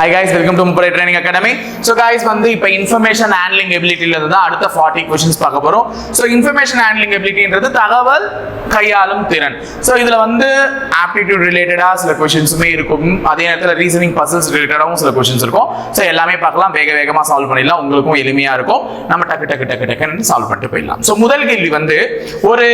Hi guys, welcome to Mupalai Training Academy. So guys, வந்து இப்போ information handling ability ல தான் அடுத்த 40 questions பார்க்க போறோம். So information handling ability ன்றது தகவல் கையாளும் திறன். So இதுல வந்து aptitude related-ஆ சில questions-மே இருக்கும். அதே நேரத்துல reasoning puzzles related-ஆவும் சில questions இருக்கும். So எல்லாமே பார்க்கலாம், வேகமா சால்வ் பண்ணிடலாம். உங்களுக்கும் எளிமையா இருக்கும். நம்ம டக்கு சால்வ் பண்ணிட்டு போயிடலாம். So முதல் கேள்வி வந்து ஒரு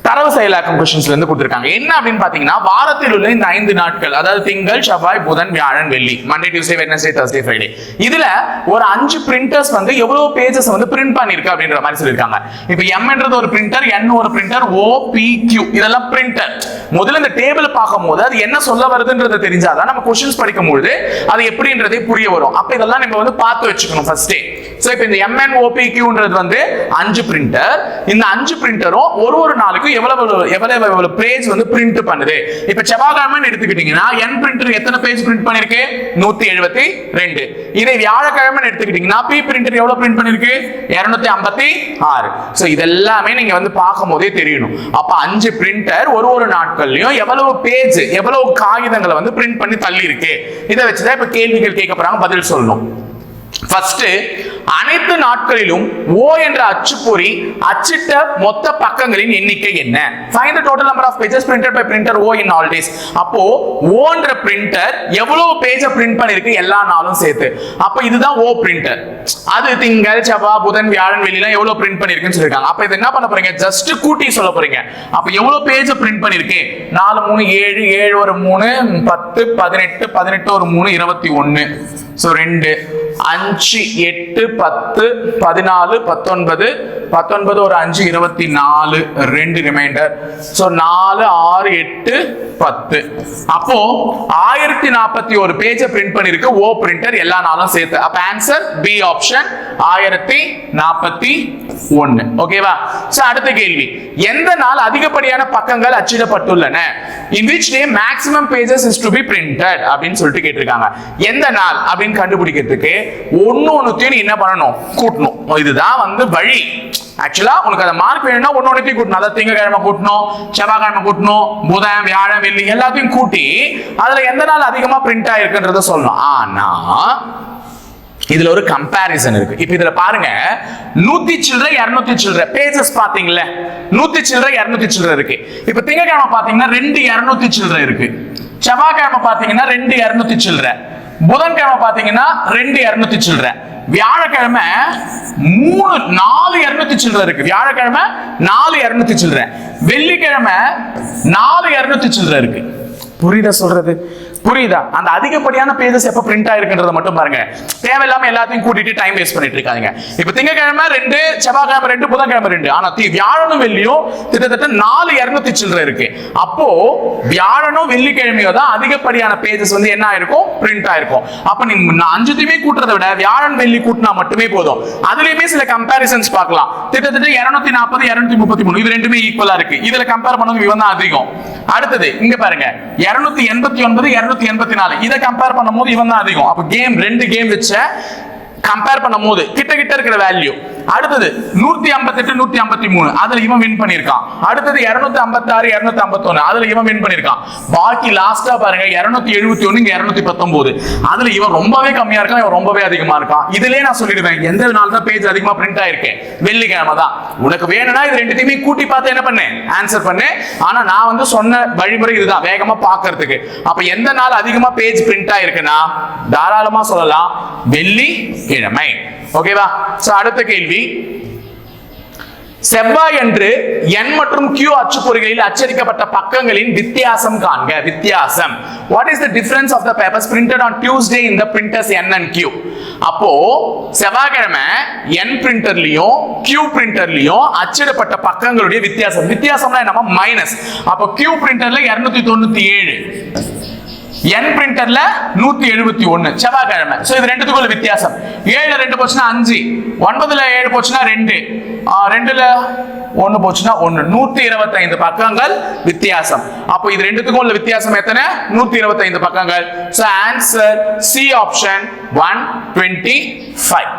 தரவு செயலாக்கம் क्वेश्चंसல இருந்து கொடுத்திருக்காங்க. என்ன அப்படினு பாத்தீங்கன்னா, வாரத்தில் உள்ள இந்த 5 நாட்கள், அதாவது திங்கள், செவ்வாய், புதன், வியாழன், வெள்ளி, Monday, Tuesday, Wednesday, Thursday, Friday, இதுல ஒரு 5 பிரிண்டர்ஸ் வந்து எவ்வளவு பேजेस வந்து பிரிண்ட் பண்ணிருக்கு அப்படின்ற மாதிரி சொல்லிருக்காங்க. இப்போ M என்றது ஒரு பிரிண்டர், N ஒரு பிரிண்டர், O, P, Q இதெல்லாம் பிரிண்டர். முதல்ல இந்த டேபிள் பார்க்கும்போது அது என்ன சொல்ல வருதுன்றது தெரிஞ்சாதான் நம்ம क्वेश्चंस படிக்கும்போது அது எப்படின்றதே புரிய வரும். அப்ப இதெல்லாம் நம்ம வந்து பார்த்து வச்சுக்கணும் ஃபர்ஸ்டே. சோ இப்போ இந்த M, N, O, P, Q ன்றது வந்து 5 பிரிண்டர். இந்த 5 பிரிண்டரும் ஒரு நாளுக்கு எவ்வளவு பேஜ் வந்து பிரிண்ட் பண்ணுது. இப்ப செவ்வாய்க்கிழமை எடுத்துக்கிட்டீங்கன்னா N பிரிண்டர் எத்தனை பேஜ் பிரிண்ட் பண்ணிருக்கு? 172. இதே வியாழக்கிழமை எடுத்துக்கிட்டீங்கன்னா P பிரிண்டர் எவ்வளவு பிரிண்ட் பண்ணிருக்கு? 256. சோ இதெல்லாமே நீங்க வந்து பார்க்கும்போதே தெரியணும். அப்ப 5 பிரிண்டர் ஒரு நாட்கள்லயும் எவ்வளவு பேஜ், எவ்வளவு காகிதங்களை வந்து பிரிண்ட் பண்ணி தள்ளி இருக்கு. இதை வச்சுதான் இப்ப கேள்விகள் கேட்க போறாங்க, பதில் சொல்லணும். ஃபர்ஸ்ட், அனைத்து நாட்களிலும் O என்ற அச்சுப்பொறி அச்சிட்ட மொத்த பக்கங்களின் எண்ணிக்கை என்ன? Find the total number of pages printed by printer O in all days. அப்போ O என்ற பிரிண்டர் எவ்வளவு பேஜ் பிரிண்ட் பண்ணிருக்கு எல்லா நாளும் சேர்த்து. அப்ப இதுதான் O பிரிண்டர். அது திங்கள், செவ்வாய், புதன், வியாழன், வெள்ளிலாம் எவ்வளவு பிரிண்ட் பண்ணிருக்குன்னு சொல்லிருக்காங்க. அப்ப இது என்ன பண்ண போறீங்க? ஜஸ்ட் கூட்டி சொல்ல போறீங்க. அப்ப எவ்வளவு பேஜ் பிரிண்ட் பண்ணிருக்கு? 4 3 7 7 ஒரு 3 10 18 18 ஒரு 3 21. சோ 2 5 8 10 14 19 19 ஒரு 5 24, 2 ரிமைண்டர். சோ 4 6 8 10. அப்போ 1041 பேஜ் பிரிண்ட் பண்ணிருக்கு O பிரிண்டர் எல்லா நாளும் சேர்த்து. அப்ப ஆன்சர் B ஆப்ஷன் 1041. ஓகேவா? சோ அடுத்த கேள்வி, எந்த நாள் அதிகப்படியான பக்கங்கள் அச்சிடப்பட்டுள்ளன? In which day maximum pages is to be printed அப்படினு சொல்லிட்டு கேட்டிருக்காங்க. எந்த நாள் அப்படினு கண்டுபிடிக்கிறதுக்கு ஒவ்வொன்றையும் என்ன பண்ணணும்? கூட்டணும். இதுதான் வந்து வழி. ஆக்சுவலா உனக்கு அந்த மார்க் வேணும்னா ஒவ்வொன்றையும் கூட்டணும். அதாவது திங்கட்கிழமை கூட்டணும், செவ்வாய்க்கிழமை கூட்டணும், புதன், வியாழன், வெள்ளி எல்லாத்தையும் கூட்டி அதுல எந்த நாள் அதிகமா பிரிண்ட் ஆயிருக்குன்றத சொல்லணும். ஆனா இதுல ஒரு கம்பேரிசன் இருக்கு. இப்ப இதுல பாருங்க, 100 சில்லறை 200 சில்லறை பேजेस பாத்தீங்கல்ல, 100 சில்லறை 200 சில்லறை இருக்கு. இப்ப திங்கட்கிழமை பாத்தீங்கன்னா 2 200 சில்லறை இருக்கு, செவ்வாய்க்கிழமை பாத்தீங்கன்னா 2 200 சில்லறை, புதன்கிழமை பாத்தீங்கன்னா 2 200 சில்லறை, வியாழக்கிழமை 4 200 சில்லறை இருக்கு, வியாழக்கிழமை 4 200 சில்லறை, வெள்ளிக்கிழமை 4 200 சில்லறை இருக்கு. புரியுதா சொல்றது? புரியுதா? அந்த அதிகப்படியான பேजेस எப்ப பிரிண்ட் ஆயிருக்குன்றத மட்டும் பாருங்க. தேவையில்லாம எல்லாத்தையும் கூட்டிட்டு டைம் வேஸ்ட் பண்ணிட்டு இருக்காங்க. இப்ப திங்கட்கிழமை 2, செவ்வாய்க்கிழமை 2, புதன்கிழமை 2. ஆனா வியாழனும் வெள்ளியும் கிட்டத்தட்ட 4 200 சில்லறை இருக்கு. அப்போ வியாழனும் வெள்ளிக்கிழமையோ தான் அதிகப்படியான பேजेस வந்து என்ன ஆயிருக்கும்? பிரிண்ட் ஆயிருக்கும். அப்ப நீங்க 5த்தையுமே கூட்டுறதை விட வியாழன் வெள்ளி கூட்டினா மட்டுமே போதும். அதுலயுமே சில கம்பேரிசன்ஸ் பார்க்கலாம். கிட்டத்தட்ட 240 233 இது ரெண்டுமே ஈக்குவலா இருக்கு. இதுல கம்பேர் பண்ணும்போது இவன் தான் அதிகம். அடுத்தது இங்க பாருங்க, 289 284 இத கம்பேர் பண்ணும்போது இவன் தான் அதிகம். அப்ப ரெண்டு கேம் வச்ச கம்பேர் பண்ணும்போது கிட்ட இருக்கிற வேல்யூ. அடுத்தது 158 153 அதுல இவன் வின் பண்ணிருக்கான். அடுத்தது 256 251 அதுல இவன் வின் பண்ணிருக்கான். பாக்கி லாஸ்டா பாருங்க 271 இங்க 219 அதுல இவன் ரொம்பவே கம்மியா இருக்கான், இவன் ரொம்பவே அதிகமா இருக்கான். இதுலயே நான் சொல்லிடுவேன் எந்த நாள் தான் பேஜ் அதிகமா பிரிண்ட் ஆயிருக்கு? வெள்ளிக்கிழமை தான். உனக்கு வேணும்னா இது ரெண்டுத்தையுமே கூட்டி பார்த்து என்ன பண்ணு? ஆன்சர் பண்ணு. ஆனா நான் வந்து சொன்ன வழிமுறை இதுதான், வேகமா பார்க்கிறதுக்கு. அப்ப எந்த நாள் அதிகமா பேஜ் பிரிண்ட் ஆயிருக்குன்னா தாராளமா சொல்லலாம் வெள்ளிக்கிழமை. ஓகேவா? சோ அடுத்த கேள்வி, செவ்வாய் அன்று N மற்றும் Q அச்சுப்பொறிகளில் அச்சடிக்கப்பட்ட பக்கங்களின் வித்தியாசம் காண்க. வித்தியாசம். What is the difference of the papers printed on Tuesday in the printers N and Q? அப்போ செவ்வாய்க்கிழமை N பிரிண்டர்லயும் Q பிரிண்டர்லயும் அச்சிடப்பட்ட பக்கங்களுடைய வித்தியாசம். வித்தியாசம்னா என்னமா? மைனஸ். அப்போ Q பிரிண்டர்ல 297, N பிரிண்டர்ல 171 செவ்வாய்க்கிழமை. சோ இது ரெண்டுத்துக்குள்ள வித்தியாசம். 7ல 2 போச்சுனா 5, 9ல 7 போச்சுனா 2, 2ல 1 போச்சுனா 1. 125 பக்கங்கள் வித்தியாசம். அப்போ இது ரெண்டுத்துக்கும் உள்ள வித்தியாசம் எத்தனை? 125 பக்கங்கள். So answer C option 125.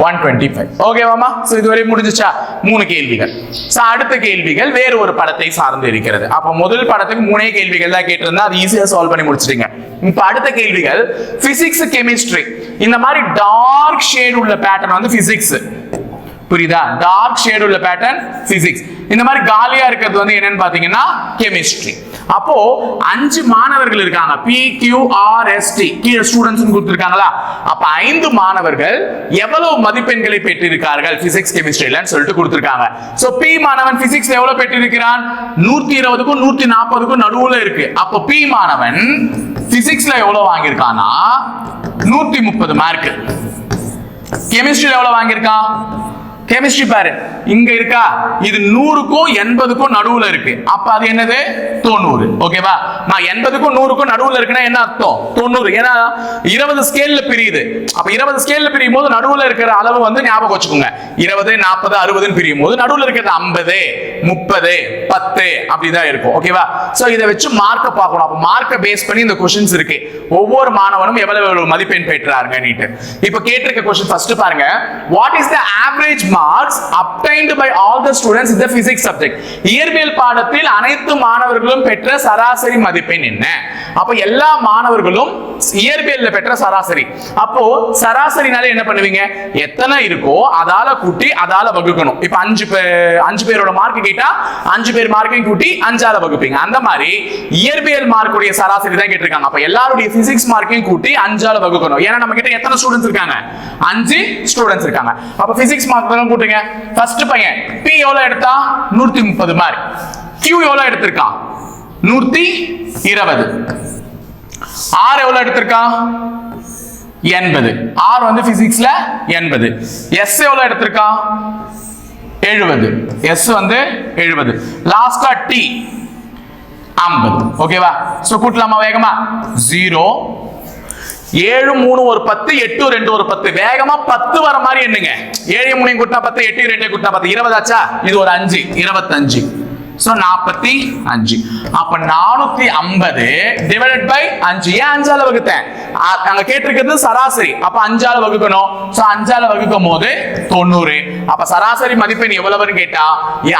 125. ஓகேவாமா? சோ இதுவரை முடிஞ்சுச்சா? 3 கேள்விகள். சோ அடுத்த கேள்விகள் வேற ஒரு படத்தை சார்ந்து இருக்கிறது. அப்ப முதல் படத்துக்கு 3 கேள்விகள் தான் கேட்டிருந்தா அது ஈஸியா சால்வ் பண்ணி முடிச்சிட்டீங்க. இப்ப அடுத்த கேள்விகள் பிசிக்ஸ், கெமிஸ்ட்ரி. இந்த மாதிரி டார்க் ஷேட் உள்ள பேட்டர்ன் வந்து பிசிக்ஸ். புரியுதா? டார்க் ஷேட் உள்ள பேட்டர்ன் பிசிக்ஸ். இந்த மாதிரி காலியா இருக்கிறது வந்து என்னன்னு பாத்தீங்கன்னா கெமிஸ்ட்ரி. அப்போ 5 மாணவர்கள் இருக்காங்க. PQRST கீழே ஸ்டூடண்ட்ஸ் கொடுத்திருக்காங்களா? அப்ப 5 மாணவர்கள் எவ்வளவு மதிப்பெண்களை பெற்றிருக்கார்கள் பிசிக்ஸ் கெமிஸ்ட்ரியிலன்னு சொல்லிட்டு கொடுத்திருக்காங்க. சோ P மாணவன் பிசிக்ஸ்ல எவ்வளவு பெற்றிருக்கிறான்? 120க்கும் 140க்கும் நடுவுல இருக்கு. அப்போ P மாணவன் பிசிக்ஸ்ல எவ்வளவு வாங்கியிருக்கானா 130 மார்க். கெமிஸ்ட்ரியில எவ்வளவு வாங்கியிருக்கான்? கெமிஸ்ட்ரி பாரு இங்க இருக்கா, இது 100க்கும் 80க்கும் நடுவுல இருக்கு. அப்ப அது என்னது? 90. ஓகேவா? நான் 80க்கும் 100க்கும் நடுவுல இருக்குன்னா என்ன அர்த்தம்? 90. ஏன்னா 20 ஸ்கேல்ல பிரியுது. அப்ப 20 ஸ்கேல்ல பிரியும் போது நடுவுல இருக்கிற அளவு வந்து ஞாபகம் வச்சுக்கோங்க. 20, 40, 60 பிரியும் போது நடுவுல இருக்கிறது 50, 30, 10 அப்படிதான் இருக்கும். ஓகேவா? சோ இதை வச்சு மார்க்க பார்க்கணும். அப்ப மார்க்க பேஸ் பண்ணி இந்த क्वेश्चंस இருக்கு. ஒவ்வொரு மாணவனும் எவ்வளவு மதிப்பெண் பெற்றாங்க நீட்டு. இப்ப கேட்டிருக்க क्वेश्चन ஃபர்ஸ்ட் பாருங்க. What is the average marks obtained by all the students in the physics subject? இயற்பியல் பாடத்தில் அனைத்து மாணவர்களும் பெற்ற சராசரி மதிப்பெண் என்ன? அப்ப எல்லா மாணவர்களும் இயற்பியல்ல பெற்ற சராசரி. அப்போ சராசரினால என்ன பண்ணுவீங்க? எத்தனை இருக்கோ அதால கூட்டி அதால வகுக்கணும். இப்ப 5 பேரோட மார்க் கேட்டா 5 பேர் மார்க்கையும் கூட்டி 5ஆல வகுப்பீங்க. அந்த மாதிரி இயற்பியல் மார்க் உடைய சராசரி தான் கேட்டிருக்காங்க. அப்ப எல்லாருடைய பிசிக்ஸ் மார்க்கையும் கூட்டி 5ஆல வகுக்கணும். ஏன்னா நம்ம கிட்ட எத்தனை ஸ்டூடண்ட்ஸ் இருக்காங்க? 5 ஸ்டூடண்ட்ஸ் இருக்காங்க. அப்ப பிசிக்ஸ் மார்க் தான் கூட்டுங்க. ஃபர்ஸ்ட் பையன் P எவ்வளவு எடுத்தா? 130 மார்க். Q எவ்வளவு எடுத்திருக்கான்? 120. R எவ்வளவு எடுத்திருக்கான்? 80. R வந்து பிசிக்ஸ்ல 80. S எவ்வளவு எடுத்திருக்கான்? 70. S வந்து 70. லாஸ்டா T 50. ஓகேவா? சோ கூட்டலாமா வேகமா? 0 7 3 ஒரு 10 8 2 ஒரு 10. வேகமா 10 வர மாதிரி எண்ணுங்க. 7 3 கூட்டினா 10, 8 2 கூட்டினா 10, 20 ஆச்சா? இது ஒரு 5 25. சோ 45. அப்ப 450 டிவைடட் பை 5. ஏன் 5ஆல வகுத்தேன்? அங்க கேட்டிருக்கிறது சராசரி. அப்ப 5ஆல வகுக்கணும். சோ 5ஆல வகுக்கும் போது 90. அப்ப சராசரி மதிப்பெண் எவ்வளவுன்னு கேட்டா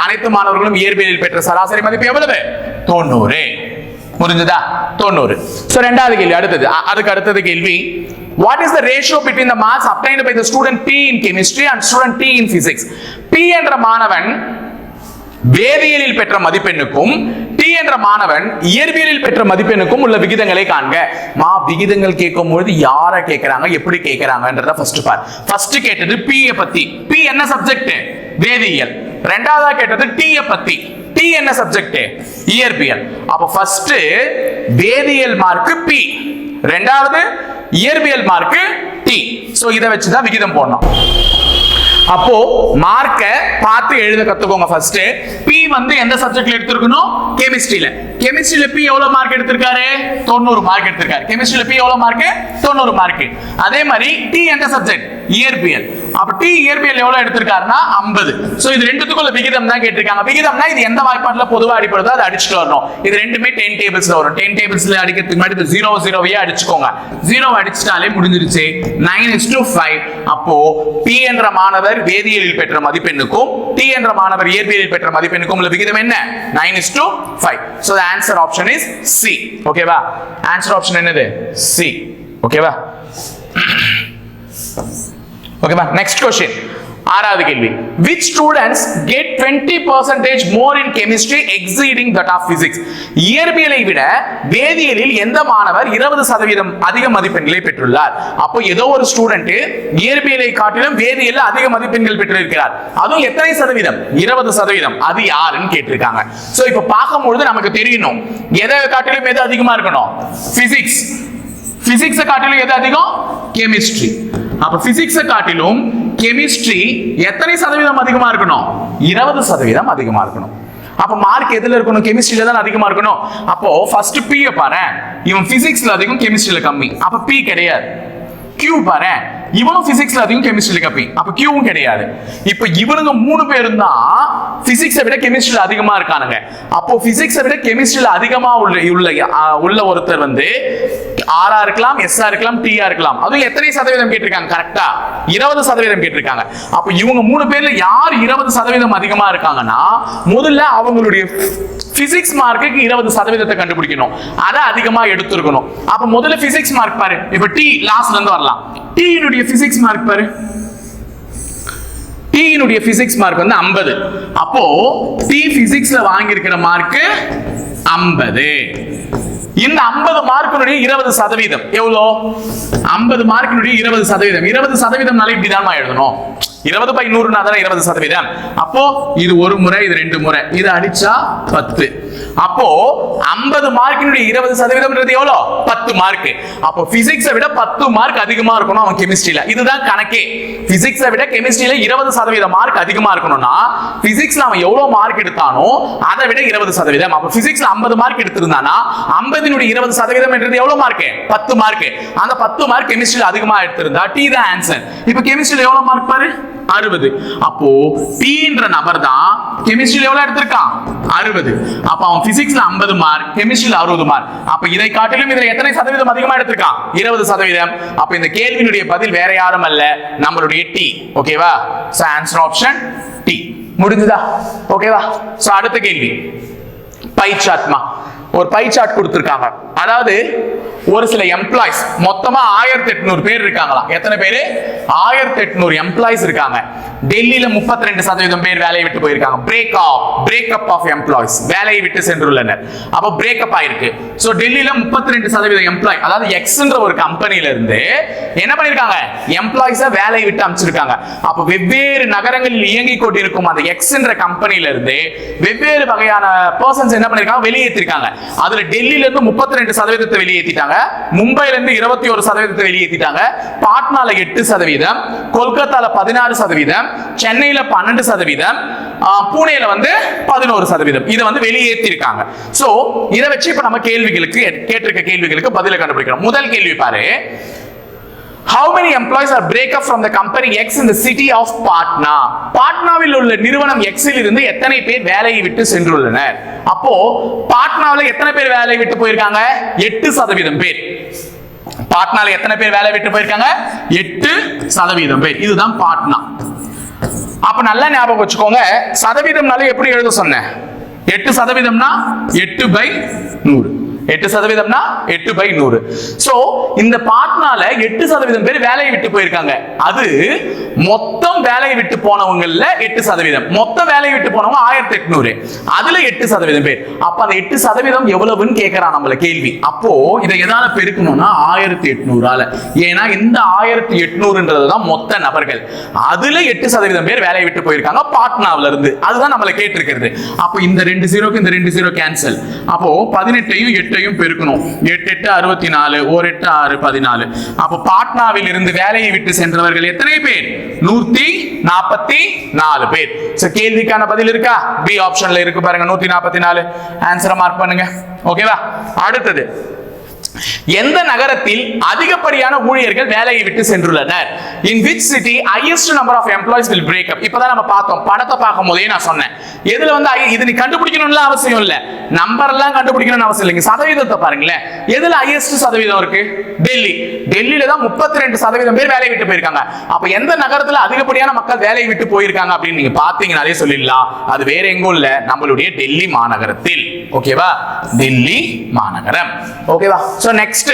அனைத்து மாணவர்களும் இயற்பியலில் பெற்ற சராசரி மதிப்பு எவ்வளவு? 90. புரிஞ்சதா? 90. சோ இரண்டாவது கேள்வி அடுத்தது. அதுக்கு அடுத்தது கேள்வி what is the ratio between the marks obtained by the student P in chemistry and student T in physics? P என்ற மாணவன் வேதியியலில் பெற்ற மதிப்பெண்ணுக்கும் T என்ற மாணவன் இயற்பியலில் பெற்ற மதிப்பெண்ணுக்கும் உள்ள விகிதங்களை காண்க. விகிதங்கள் கேட்கும்போது யாரை கேட்கறாங்க, எப்படி கேட்கறாங்கன்றத ஃபர்ஸ்ட் பார். ஃபர்ஸ்ட் கேட்டது P பத்தி. P என்ன சப்ஜெக்ட்? வேதியியல். இரண்டாவதா கேட்டது T பத்தி. T என்ன சப்ஜெக்ட்? இயற்பியல். அப்ப ஃபர்ஸ்ட் வேதியியல் மார்க் P, இரண்டாவது இயற்பியல் மார்க் T. சோ இத வச்சு தான் விகிதம் போடணும். அப்போ மார்க்க பார்த்து எழுத கத்துக்கோங்க. ஃபர்ஸ்ட் P வந்து எந்த சப்ஜெக்ட்ல எடுத்துக்கணும்? கெமிஸ்ட்ரியில. கெமிஸ்ட்ரியில P எவ்வளவு மார்க் எடுத்திருக்காரு? 90 மார்க் எடுத்திருக்காரு. கெமிஸ்ட்ரியில P எவ்வளவு மார்க்? 90 மார்க். அதே மாதிரி T எந்த சப்ஜெக்ட்? இயற்பியல். அப்ப T இயற்பியல் எவ்வளவு எடுத்திருக்காருன்னா 50. சோ இது ரெண்டுத்துக்குள்ள விகிதம் தான் கேட்டிருக்காங்க. விகிதம்னா இது எந்த வாய்ப்பாடுல பொதுவா அடிப்படுதோ அதை அடிச்சுட்டு வரணும். இது ரெண்டுமே 10 டேபிள்ஸ்ல வரும். 10 டேபிள்ஸ்ல அடிக்கிறதுக்கு முன்னாடி இது 0 0 அடிச்சுக்கோங்க. 0 அடிச்சிட்டாலே முடிஞ்சிருச்சு. 9:5. அப்போ P என்ற மாணவர் வேதியியலில் பெற்ற மதிப்பெண்ணுக்கும் T என்ற மாணவர் இயற்பியலில் பெற்ற மதிப்பெண்ணுக்கும் உள்ள விகிதம் என்ன? 9:5. So the answer option is C. ஓகேவா? ஆன்சர் ஆப்ஷன் என்னது? C. ஓகேவா? ஓகேவா? Next question. ஆறாவது கேள்வி. Which students get 20% more in chemistry exceeding that of physics? இயற்பியலை விட வேதியியலில் எந்த மாணவர் 20% அதிக மதிப்பெண்களை பெற்றுள்ளார்? அப்போ ஏதோ ஒரு ஸ்டூடெண்ட் இயற்பியலை காட்டிலும் வேதியியல்ல அதிக மதிப்பெண்கள் பெற்றிருக்கிறார். அதுவும் எத்தனை சதவீதம்? 20%. அது யாருன்னு கேட்டிருக்காங்க. சோ இப்போ பார்க்கும்போது நமக்கு தெரியணும் எதை காட்டிலும் எது அதிகமா இருக்கணும்? பிசிக்ஸ். பிசிக்ஸை காட்டிலும் எது அதிகம்? கெமிஸ்ட்ரி. அப்ப பிசிக்ஸை காட்டிலும் கெமிஸ்ட்ரி எத்தனை சதவீதம் அதிகமா இருக்கணும்? 20% அதிகமா இருக்கணும். அப்ப மார்க் எதுல இருக்கணும்? கெமிஸ்ட்ரியில தான் அதிகமா இருக்கணும். அப்போ ஃபர்ஸ்ட் P பாரு, இவன் பிசிக்ஸ்ல அதிகம் கெமிஸ்ட்ரியில கம்மி. அப்ப P கிடையாது. Q பாரு, இவனும் பிசிக்ஸ்ல அதிகம் கெமிஸ்ட்ரியில கம்மி. அப்ப Qவும் கிடையாது. இப்போ இவனுங்க 3 பேரும் தான் பிசிக்ஸை விட கெமிஸ்ட்ரியில அதிகமா இருக்கானுங்க. அப்போ பிசிக்ஸை விட கெமிஸ்ட்ரியில அதிகமா உள்ள ஒருத்தர் வந்து ஆரா இருக்கலாம், எஸ்ஆ இருக்கலாம், டிஆ இருக்கலாம். அதுவும் எத்தனை சதவீதம் கேட்டிருக்காங்க? கரெக்டா 20% கேட்டிருக்காங்க. அப்ப இவங்க 3 பேர்ல யார் 20% அதிகமா இருக்காங்கன்னா, முதல்ல அவங்களுடைய பிசிக்ஸ் மார்க்குக்கு 20% கண்டுபிடிக்கணும். அத அதிகமா எடுத்துக்கணும். அப்ப முதல்ல பிசிக்ஸ் மார்க் பாரு. இப்ப டி லாஸ்ட்ல இருந்து வரலாம். டி னுடைய பிசிக்ஸ் மார்க் பாரு. டி னுடைய பிசிக்ஸ் மார்க் வந்து 50. அப்போ டி பிசிக்ஸ்ல வாங்கி இருக்கிற மார்க் 50. இந்த 50 மார்க்கினுடைய 20% எவ்வளோ? 50 மார்க்கினுடைய 20%. 20% இப்படிதான் எழுதணும். 20/100 தானே 20%. அப்போ இது ஒரு முறை, இது 2 முறை, இது அடிச்சா 10. அப்போ 50 மார்க்கினுடைய 20% எவ்வளோ? 10 மார்க். அப்போ பிசிக்ஸை விட 10 மார்க் அதிகமா இருக்கணும் அவன் கெமிஸ்ட்ரியில. இதுதான் கணக்கே. பிசிக்ஸை விட கெமிஸ்ட்ரியில 20% மார்க் அதிகமா இருக்கணும்னா பிசிக்ஸ்ல அவன் எவ்வளவு மார்க் எடுத்தானோ அதை விட 20%. அப்ப பிசிக்ஸ்ல 50 மார்க் எடுத்திருந்தானா 50 20% என்றது எவ்வளவு மார்க்? 10 மார்க். அந்த 10 மார்க் கெமிஸ்ட்ரியில அதிகமா எடுத்திருந்தா டி தான் ஆன்சர். இப்ப கெமிஸ்ட்ரியில எவ்வளவு மார்க் பாரு? 60. அப்போ டி என்ற நபர் தான் கெமிஸ்ட்ரியில எவ்வளவு எடுத்திருக்கான்? 60. அப்ப அவன் பிசிக்ஸ்ல 50 மார்க், கெமிஸ்ட்ரியில 60 மார்க். அப்ப இதை காட்டிலும் இதுல எத்தனை சதவீதம் அதிகமா எடுத்திருக்கான்? 20%. அப்ப இந்த கேள்வியினுடைய பதில் வேற யாரும் அல்ல, நம்மளுடைய டி. ஓகேவா? So answer option D. முடிஞ்சதா? ஓகேவா? சோ அடுத்த கேள்வி பை சார்ட்மா. ஒரு பை சார்ட் கொடுத்திருக்காங்க. அதாவது ஒரு சில எம்ப்ளாய்ஸ் மொத்தமா 1800 பேர் இருக்காங்களா? எத்தனை பேரு? 1800 எம்ப்ளாய்ஸ் இருக்காங்க. டெல்லியில 32% பேர் வேலையை விட்டு போயிருக்காங்க. பிரேக்கப் ஆஃப் எம்ப்ளாய்ஸ், வேலையை விட்டு சென்றுள்ளனர். அப்ப பிரேக்கப் ஆயிருக்கு. சோ டெல்லியில 32% எம்ப்ளாய், அதாவது எக்ஸ்ன்ற ஒரு கம்பெனில இருந்து என்ன பண்ணிருக்காங்க? எம்ப்ளாய்ஸ வேலையை விட்டு அனுப்பிச்சிருக்காங்க. அப்ப வெவ்வேறு நகரங்களில் இயங்கிக் கொண்டிருக்கும் அந்த எக்ஸ்ன்ற கம்பெனில இருந்து வெவ்வேறு வகையான பர்சன்ஸ் என்ன பண்ணிருக்காங்க? வெளியேற்றிருக்காங்க. அதுல டெல்லியில இருந்து 32% வெளியேற்றிட்டாங்க. மும்பைல இருந்து 21% வெளியேற்றிட்டாங்க. பாட்னால 8%, கொல்கத்தால 16%, சென்னையில 12%, பூனேல வந்து 11%. இதை வந்து வெளியேற்றிருக்காங்க. சோ இதை வச்சு இப்ப நம்ம கேட்டிருக்க கேள்விகளுக்கு பதில கண்டுபிடிக்கணும். முதல் கேள்வி பாரு. How many employees are break up from the company X in the city of Patna? பாட்னாவில் உள்ள நிறுவனம் X இல் இருந்து எத்தனை பேர் வேலையை விட்டு சென்றுள்ளனர்? அப்போ பாட்னாவில் எத்தனை பேர் வேலையை விட்டு போயிருக்காங்க? 8% பேர். பாட்னால எத்தனை பேர் வேலை விட்டு போயிருக்காங்க? 8% பேர். இதுதான் பாட்னா. அப்ப நல்லா ஞாபகம் வச்சுக்கோங்க. சதவீதம்னால எப்படி எழுத சொன்னேன்? 8%னா 8/100. 8%னா 8/100. சோ இந்த பாட்னால 8% பேர் வேலையை விட்டு போயிருக்காங்க. அது மொத்தம் வேலையை விட்டு போனவங்கல்ல 8%. மொத்தம் வேலையை விட்டு போனவங்க 1800. அதுல 8% பேர். அப்ப அந்த 8% எவ்வளவுன்னு கேக்குறான் நம்மள கேள்வி. அப்போ இதை எதால பெருக்கணும்னா 1800ஆல. ஏன்னா இந்த 1800ன்றதுதான் மொத்த நபர்கள். அதுல 8% பேர் வேலையை விட்டு போயிருக்காங்க பாட்னாவில இருந்து. அதுதான் நம்மள கேட்டிருக்கிறது. அப்போ இந்த 2 0க்கு இந்த 2 0 கேன்சல். அப்போ 18ஐயும் 8ஐயும் பெருக்கணும். 8 8 64, 1 8 6 14. அப்போ பாட்னாவில் இருந்து வேலையை விட்டு சென்றவர்கள் எத்தனை பேர்? 144 பேர். சோ கேள்விக்கான பதில் இருக்கா? பி ஆப்ஷன்ல இருக்கு பாருங்க, 144. ஆன்சரை மார்க் பண்ணுங்க. ஓகேவா? அடுத்தது, எந்த நகரத்தில் அதிகப்படியான ஊழியர்கள் வேலையை விட்டு சென்றுள்ளனர்? In which city highest number of employees will break up? இப்பதான் நம்ம பார்த்தோம். படத்தை பார்க்கும் போதே நான் சொன்னேன். எதுல வந்து இது நீ கண்டுபிடிக்கணும்னு அவசியம் இல்ல, நம்பர் எல்லாம் கண்டுபிடிக்கணும்னு அவசியம் இல்லைங்க. சதவீதத்தை பாருங்களேன். எதுல ஹையஸ்ட் சதவீதம் இருக்கு? டெல்லி. டெல்லியில தான் 32% பேர் வேலையை விட்டு போயிருக்காங்க. அப்ப எந்த நகரத்துல அதிகப்படியான மக்கள் வேலையை விட்டு போயிருக்காங்க அப்படின்னு நீங்க பாத்தீங்கன்னாலே சொல்லிடலாம், அது வேற எங்கும் இல்ல, நம்மளுடைய டெல்லி மாநகரத்தில். ஓகேவா? டெல்லி மாநகரம். ஓகேவா? So next,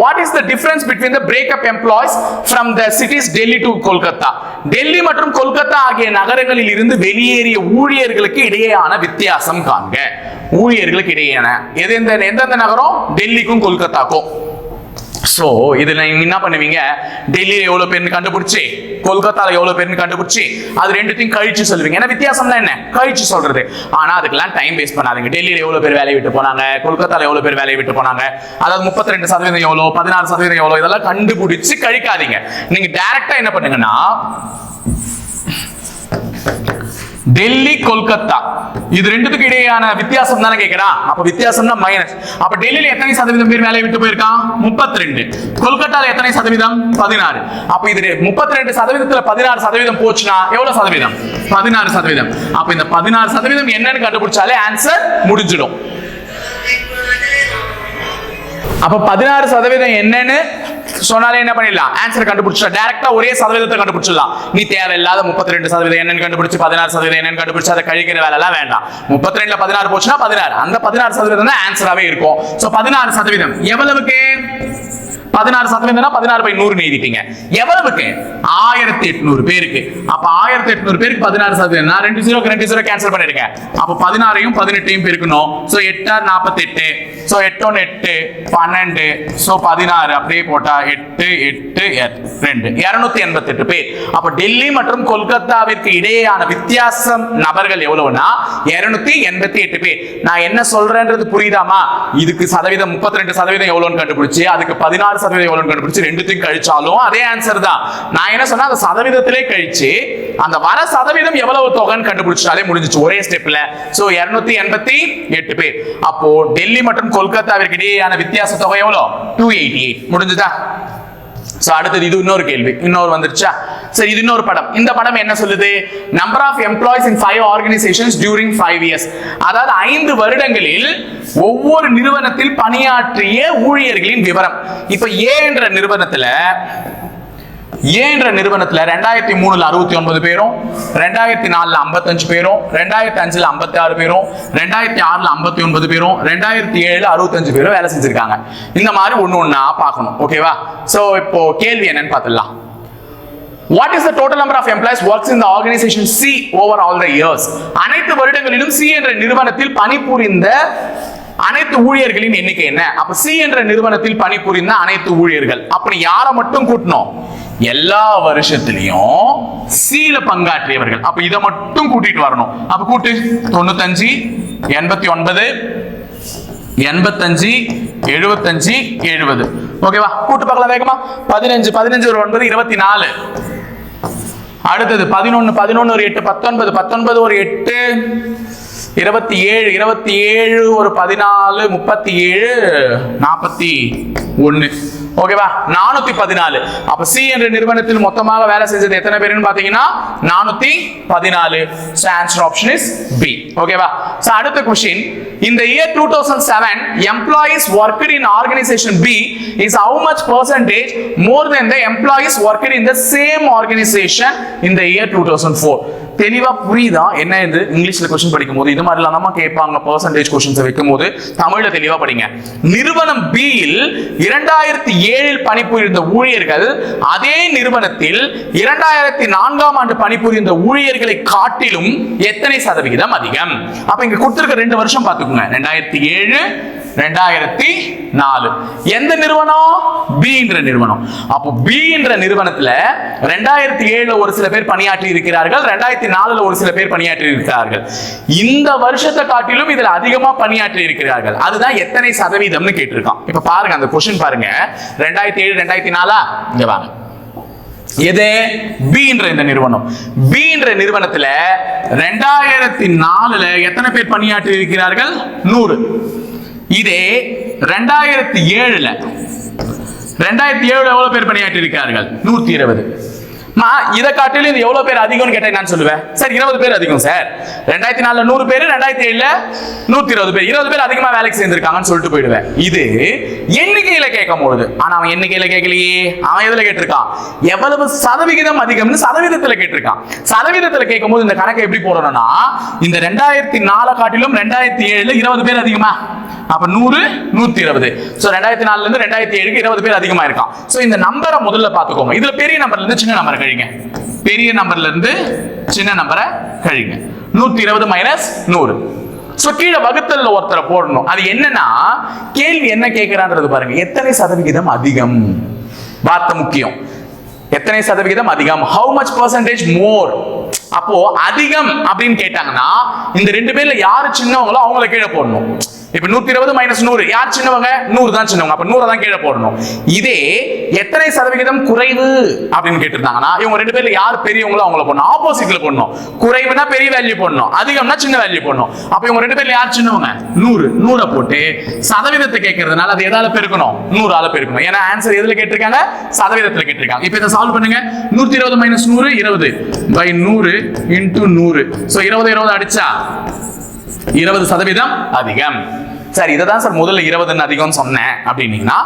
what is the difference between the breakup employees from the cities Delhi to Kolkata? Delhi மற்றும் கொல்கத்தா ஆகிய நகரங்களில் இருந்து வெளியேறிய ஊழியர்களுக்கு இடையேயான வித்தியாசம் காண்க. ஊழியர்களுக்கு இடையேயான எந்தெந்த நகரம்? டெல்லிக்கும் கொல்கத்தாக்கும். சோ இதுல நீங்க என்ன பண்ணுவீங்க? டெல்லியில எவ்வளவு பேர்னு கண்டுபிடிச்சு, கொல்கத்தால எவ்வளவு பேர்னு கண்டுபிடிச்சு, அது ரெண்டுத்தையும் கழிச்சு சொல்லுவீங்க. ஏன்னா வித்தியாசம் தான் என்ன கழிச்சு சொல்றது. ஆனா அதுக்கெல்லாம் டைம் வேஸ்ட் பண்ணாதீங்க. டெல்லியில எவ்வளவு பேர் வேலையை விட்டு போனாங்க, கொல்கத்தால எவ்வளவு பேர் வேலையை விட்டு போனாங்க, அதாவது 32% எவ்வளவு, 16% எவ்வளவு, இதெல்லாம் கண்டுபிடிச்சு கழிக்காதீங்க. நீங்க டைரக்டா என்ன பண்ணுங்கன்னா, டெல்லி கொல்கத்தா இது ரெண்டுத்துக்கு இடையேயான வித்தியாசம் தானே கேக்குறா. அப்ப வித்தியாசம்னா மைனஸ். அப்ப டெல்லியில எத்தனை சதவீதம் பேர் வேலையை விட்டு போயிருக்கான்? 32. கொல்கத்தால எத்தனை சதவீதம்? 16. அப்ப இது 32%த்துல 16% போச்சுன்னா எவ்வளவு சதவீதம்? 16%. அப்ப இந்த 16% என்னன்னு கண்டுபிடிச்சாலே ஆன்சர் முடிஞ்சிடும். அப்ப 16% என்னன்னு சொன்னாலே என்ன பண்ணிடலாம், ஆன்சர் கண்டுபிடிச்சா டைரக்டா ஒரே சதவீதத்தை கண்டுபிடிச்சிடலாம். நீ தேவையில்லாத 32% என்னன்னு கண்டுபிடிச்சு 16% என்னன்னு கண்டுபிடிச்சு அதை கழிக்கிற வேலை எல்லாம் வேண்டாம். 32ல 16 போச்சுன்னா 16, அந்த 16% தான் ஆன்சராவே இருக்கும். சோ 16% எவ்வளவுக்கு? 16% 16/100 எழுதிட்டீங்க. எவ்வளவுக்கு? 1800 பேருக்கு. அப்ப 1800 பேருக்கு 16%, 2 0க்கு 2 0 கேன்சல் பண்ணிடுங்க. அப்ப 16ஐயும் 18ஐயும் பெருக்கணும். சோ 8 ஆர் 48, சோ 8 1 8 12, சோ 16 அப்படியே போட்டா 8 8 2 288 பேர். அப்ப டெல்லி மற்றும் கொல்கத்தாவிற்கு இடையேயான வித்தியாசம் நபர்கள் எவ்வளவுனா 288 பேர். நான் என்ன சொல்றேன்றது புரியுதாமா? இதுக்கு சதவீதம் 32% எவ்வளவுன்னு கண்டுபிடிச்சு அதுக்கு 16% எவ்வளவு கண்டுபிடிச்சு ரெண்டுத்தையும் கழிச்சாலும் அதே ஆன்சர் தான். நான் என்ன சொன்னா அந்த சதவீதத்திலே கழிச்சு அந்த வர சதவீதம் எவ்வளவு தொகைன்னு கண்டுபிடிச்சாலே முடிஞ்சிச்சு ஒரே ஸ்டெப்ல. சோ 288 பேர். அப்போ டெல்லி மற்றும் கொல்கத்தாவிற்கு இடையேயான வித்தியாச தொகை எவ்வளவு? 288. முடிஞ்சுதா? சோ அடுத்தது இது இன்னொரு கேள்வி, இன்னொரு வந்துருச்சா? சரி, இது இன்னொரு படம். இந்த படம் என்ன சொல்லுது? Number of employees in 5 organisations during 5 years. அதாவது 5 வருடங்களில் ஒவ்வொரு நிறுவனத்தில் பணியாற்றிய ஊழியர்களின் விவரம். இப்ப ஏ என்ற நிறுவனத்துல 2003ல 69 பேரும், 2004ல 55 பேரும், 2005ல 56 பேரும், 2006ல 59 பேரும், 2007ல 65 பேரும் வேலை செஞ்சிருக்காங்க. இந்த மாதிரி ஒண்ணா பார்க்கணும். ஓகேவா? சோ இப்போ கேள்வி என்னன்னு பார்த்துடலாம். What is the total number of employees works in the organization C over all the years? அனைத்து வருடங்களிலும் C என்ற நிறுவனத்தில் பணிபுரிந்த அனைத்து ஊழியர்களின் எண்ணிக்கை என்ன? அப்ப C என்ற நிறுவனத்தில் பணிபுரிந்த அனைத்து ஊழியர்கள். அப்படி யாரை மட்டும் கூட்டணும்? எல்லா வருஷத்திலையும் C-ல பங்காற்றியவர்கள். அப்ப இதை மட்டும் கூட்டிட்டு வரணும். அப்ப கூட்டு 95 89 85 75 70. ஓகேவா? கூட்டு பார்க்கலாம் வேகமா. 15 15 ஒரு 9 24. அடுத்தது 11 11 ஒரு 8 19 19 ஒரு 8 27 27 ஒரு 14 37 41. ஓகேவா? 414. அப்ப C என்ற நிறுவனத்தில் மொத்தமாக வேலை செஞ்சது எத்தனை பேருன்னு பாத்தீங்கன்னா 414. So answer option is B. ஓகேவா? So அடுத்த question. In the year 2007, employees worked in organization B is how much percentage more than the employees worked in the same organization in the year 2004? தெளிவா புரியுதா என்ன இது? இங்கிலீஷ்ல question படிக்கும் போது இது மாதிரி எல்லாம் கேட்பாங்க. பெர்சன்டேஜ் क्वेश्चंस வைக்கும் போது தமிழ்ல தெளிவா படிங்க. நிறுவனம் B இல் 2007இல் பணிபுரிந்த ஊழியர்கள் அதே நிறுவனத்தில் 2004ஆம் ஆண்டு பணிபுரிந்த ஊழியர்களை காட்டிலும் எத்தனை சதவிகிதம் அதிகம்? அப்ப இங்க கொடுத்திருக்க 2 வருஷம் பாத்துக்கோங்க. 2007 2004. எந்த நிறுவனம்? B என்ற நிறுவனம். அப்போ B என்ற நிறுவனத்துல 2007ல ஒரு சில பேர் பணியாற்றி இருக்கிறார்கள், 2004ல ஒரு சில பேர் பணியாற்றி இருக்கிறார்கள். இந்த வருஷத்தை காட்டிலும் இதுல அதிகமா பணியாற்றி இருக்கிறார்கள். அதுதான் எத்தனை சதவீதம்னு கேட்டிருக்கான். இப்ப பாருங்க அந்த क्वेश्चन பாருங்க. 2007 2004 இங்க வாங்க. எது? B என்ற இந்த நிறுவனம். B என்ற நிறுவனத்துல 2004ல எத்தனை பேர் பணியாற்றி இருக்கிறார்கள்? 100. இதே 2007ல எவ்வளவு பேர் பணியாற்றி இருக்கிறார்கள்? 120. இதை காட்டிலும் இது எவ்வளவு பேர் அதிகம்னு கேட்டா நான் சொல்லுவேன், சார் 20 பேர் அதிகம் சார். 2004ல 100 பேர், 2007ல 120 பேர், 20 பேர் அதிகமா வேலைக்கு சேர்ந்திருக்காங்கன்னு சொல்லிட்டு போயிடுவேன். இது எண்ணிக்கையில கேட்கும் பொழுது. ஆனா அவன் எண்ணிக்கையில கேட்கலையே, அவன் எதுல கேட்டிருக்கான்? எவ்வளவு சதவிகிதம் அதிகம்னு சதவீதத்துல கேட்டிருக்கான். சதவீதத்துல கேட்கும் போது இந்த கணக்கை எப்படி போடணும்னா, இந்த 2004 காட்டிலும் 2007ல 20 பேர் அதிகமா, அப்ப 100 120. சோ 2004ல இருந்து 2007க்கு 20 பேர் அதிகமா இருக்கான். சோ இந்த நம்பரை முதல்ல பாத்துக்கோங்க. இதுல பெரிய நம்பர்ல இருந்து சின்ன நம்பரை கழிங்க. பெரிய நம்பர்ல இருந்து சின்ன நம்பரை கழிங்க. 120 மைனஸ் 100. சோ கீழே வகுத்தல்ல ஒருத்தரை போடணும். அது என்னன்னா கேள்வி என்ன கேட்கிறான்றது பாருங்க. எத்தனை சதவிகிதம் அதிகம்? வார்த்தை முக்கியம். எத்தனை சதவிகிதம் அதிகம்? how much percentage more? அப்போ அதிகம் அப்படின்னு கேட்டாங்கன்னா இந்த 2 பேர்ல யாரு சின்னவங்களோ அவங்கள கீழே போடணும். இப்ப 120 மைனஸ் 100 யார் சின்னவங்க? 100 தான் சின்னவங்க. அப்ப 100 தான் கீழே போடணும். இதே எத்தனை சதவிகிதம் குறைவு அப்படின்னு கேட்டிருந்தாங்கன்னா இவங்க 2 பேர்ல யார் பெரியவங்களோ அவங்கள போடணும். ஆப்போசிட்ல போடணும். குறைவுனா பெரிய வேல்யூ போடணும், அதிகம்னா சின்ன வேல்யூ போடணும். அப்ப இவங்க 2 பேர்ல யார் சின்னவங்க? 100 போட்டு சதவீதத்தை கேட்கறதுனால அது எதால பெருக்கணும்? 100ஆல பெருக்கணும். ஏன்னா ஆன்சர் எதுல கேட்டிருக்காங்க? சதவீதத்துல கேட்டிருக்காங்க. இப்போ இதை சால்வ் பண்ணுங்க. 120 மைனஸ் 100 20 பை 100 இன்டு 100. சோ 20 20 அடிச்சா 20% அதிகம். சார் இதை தான் சார் முதல்ல 20 அதிகம் சொன்னேன் அப்படின்னீங்கன்னா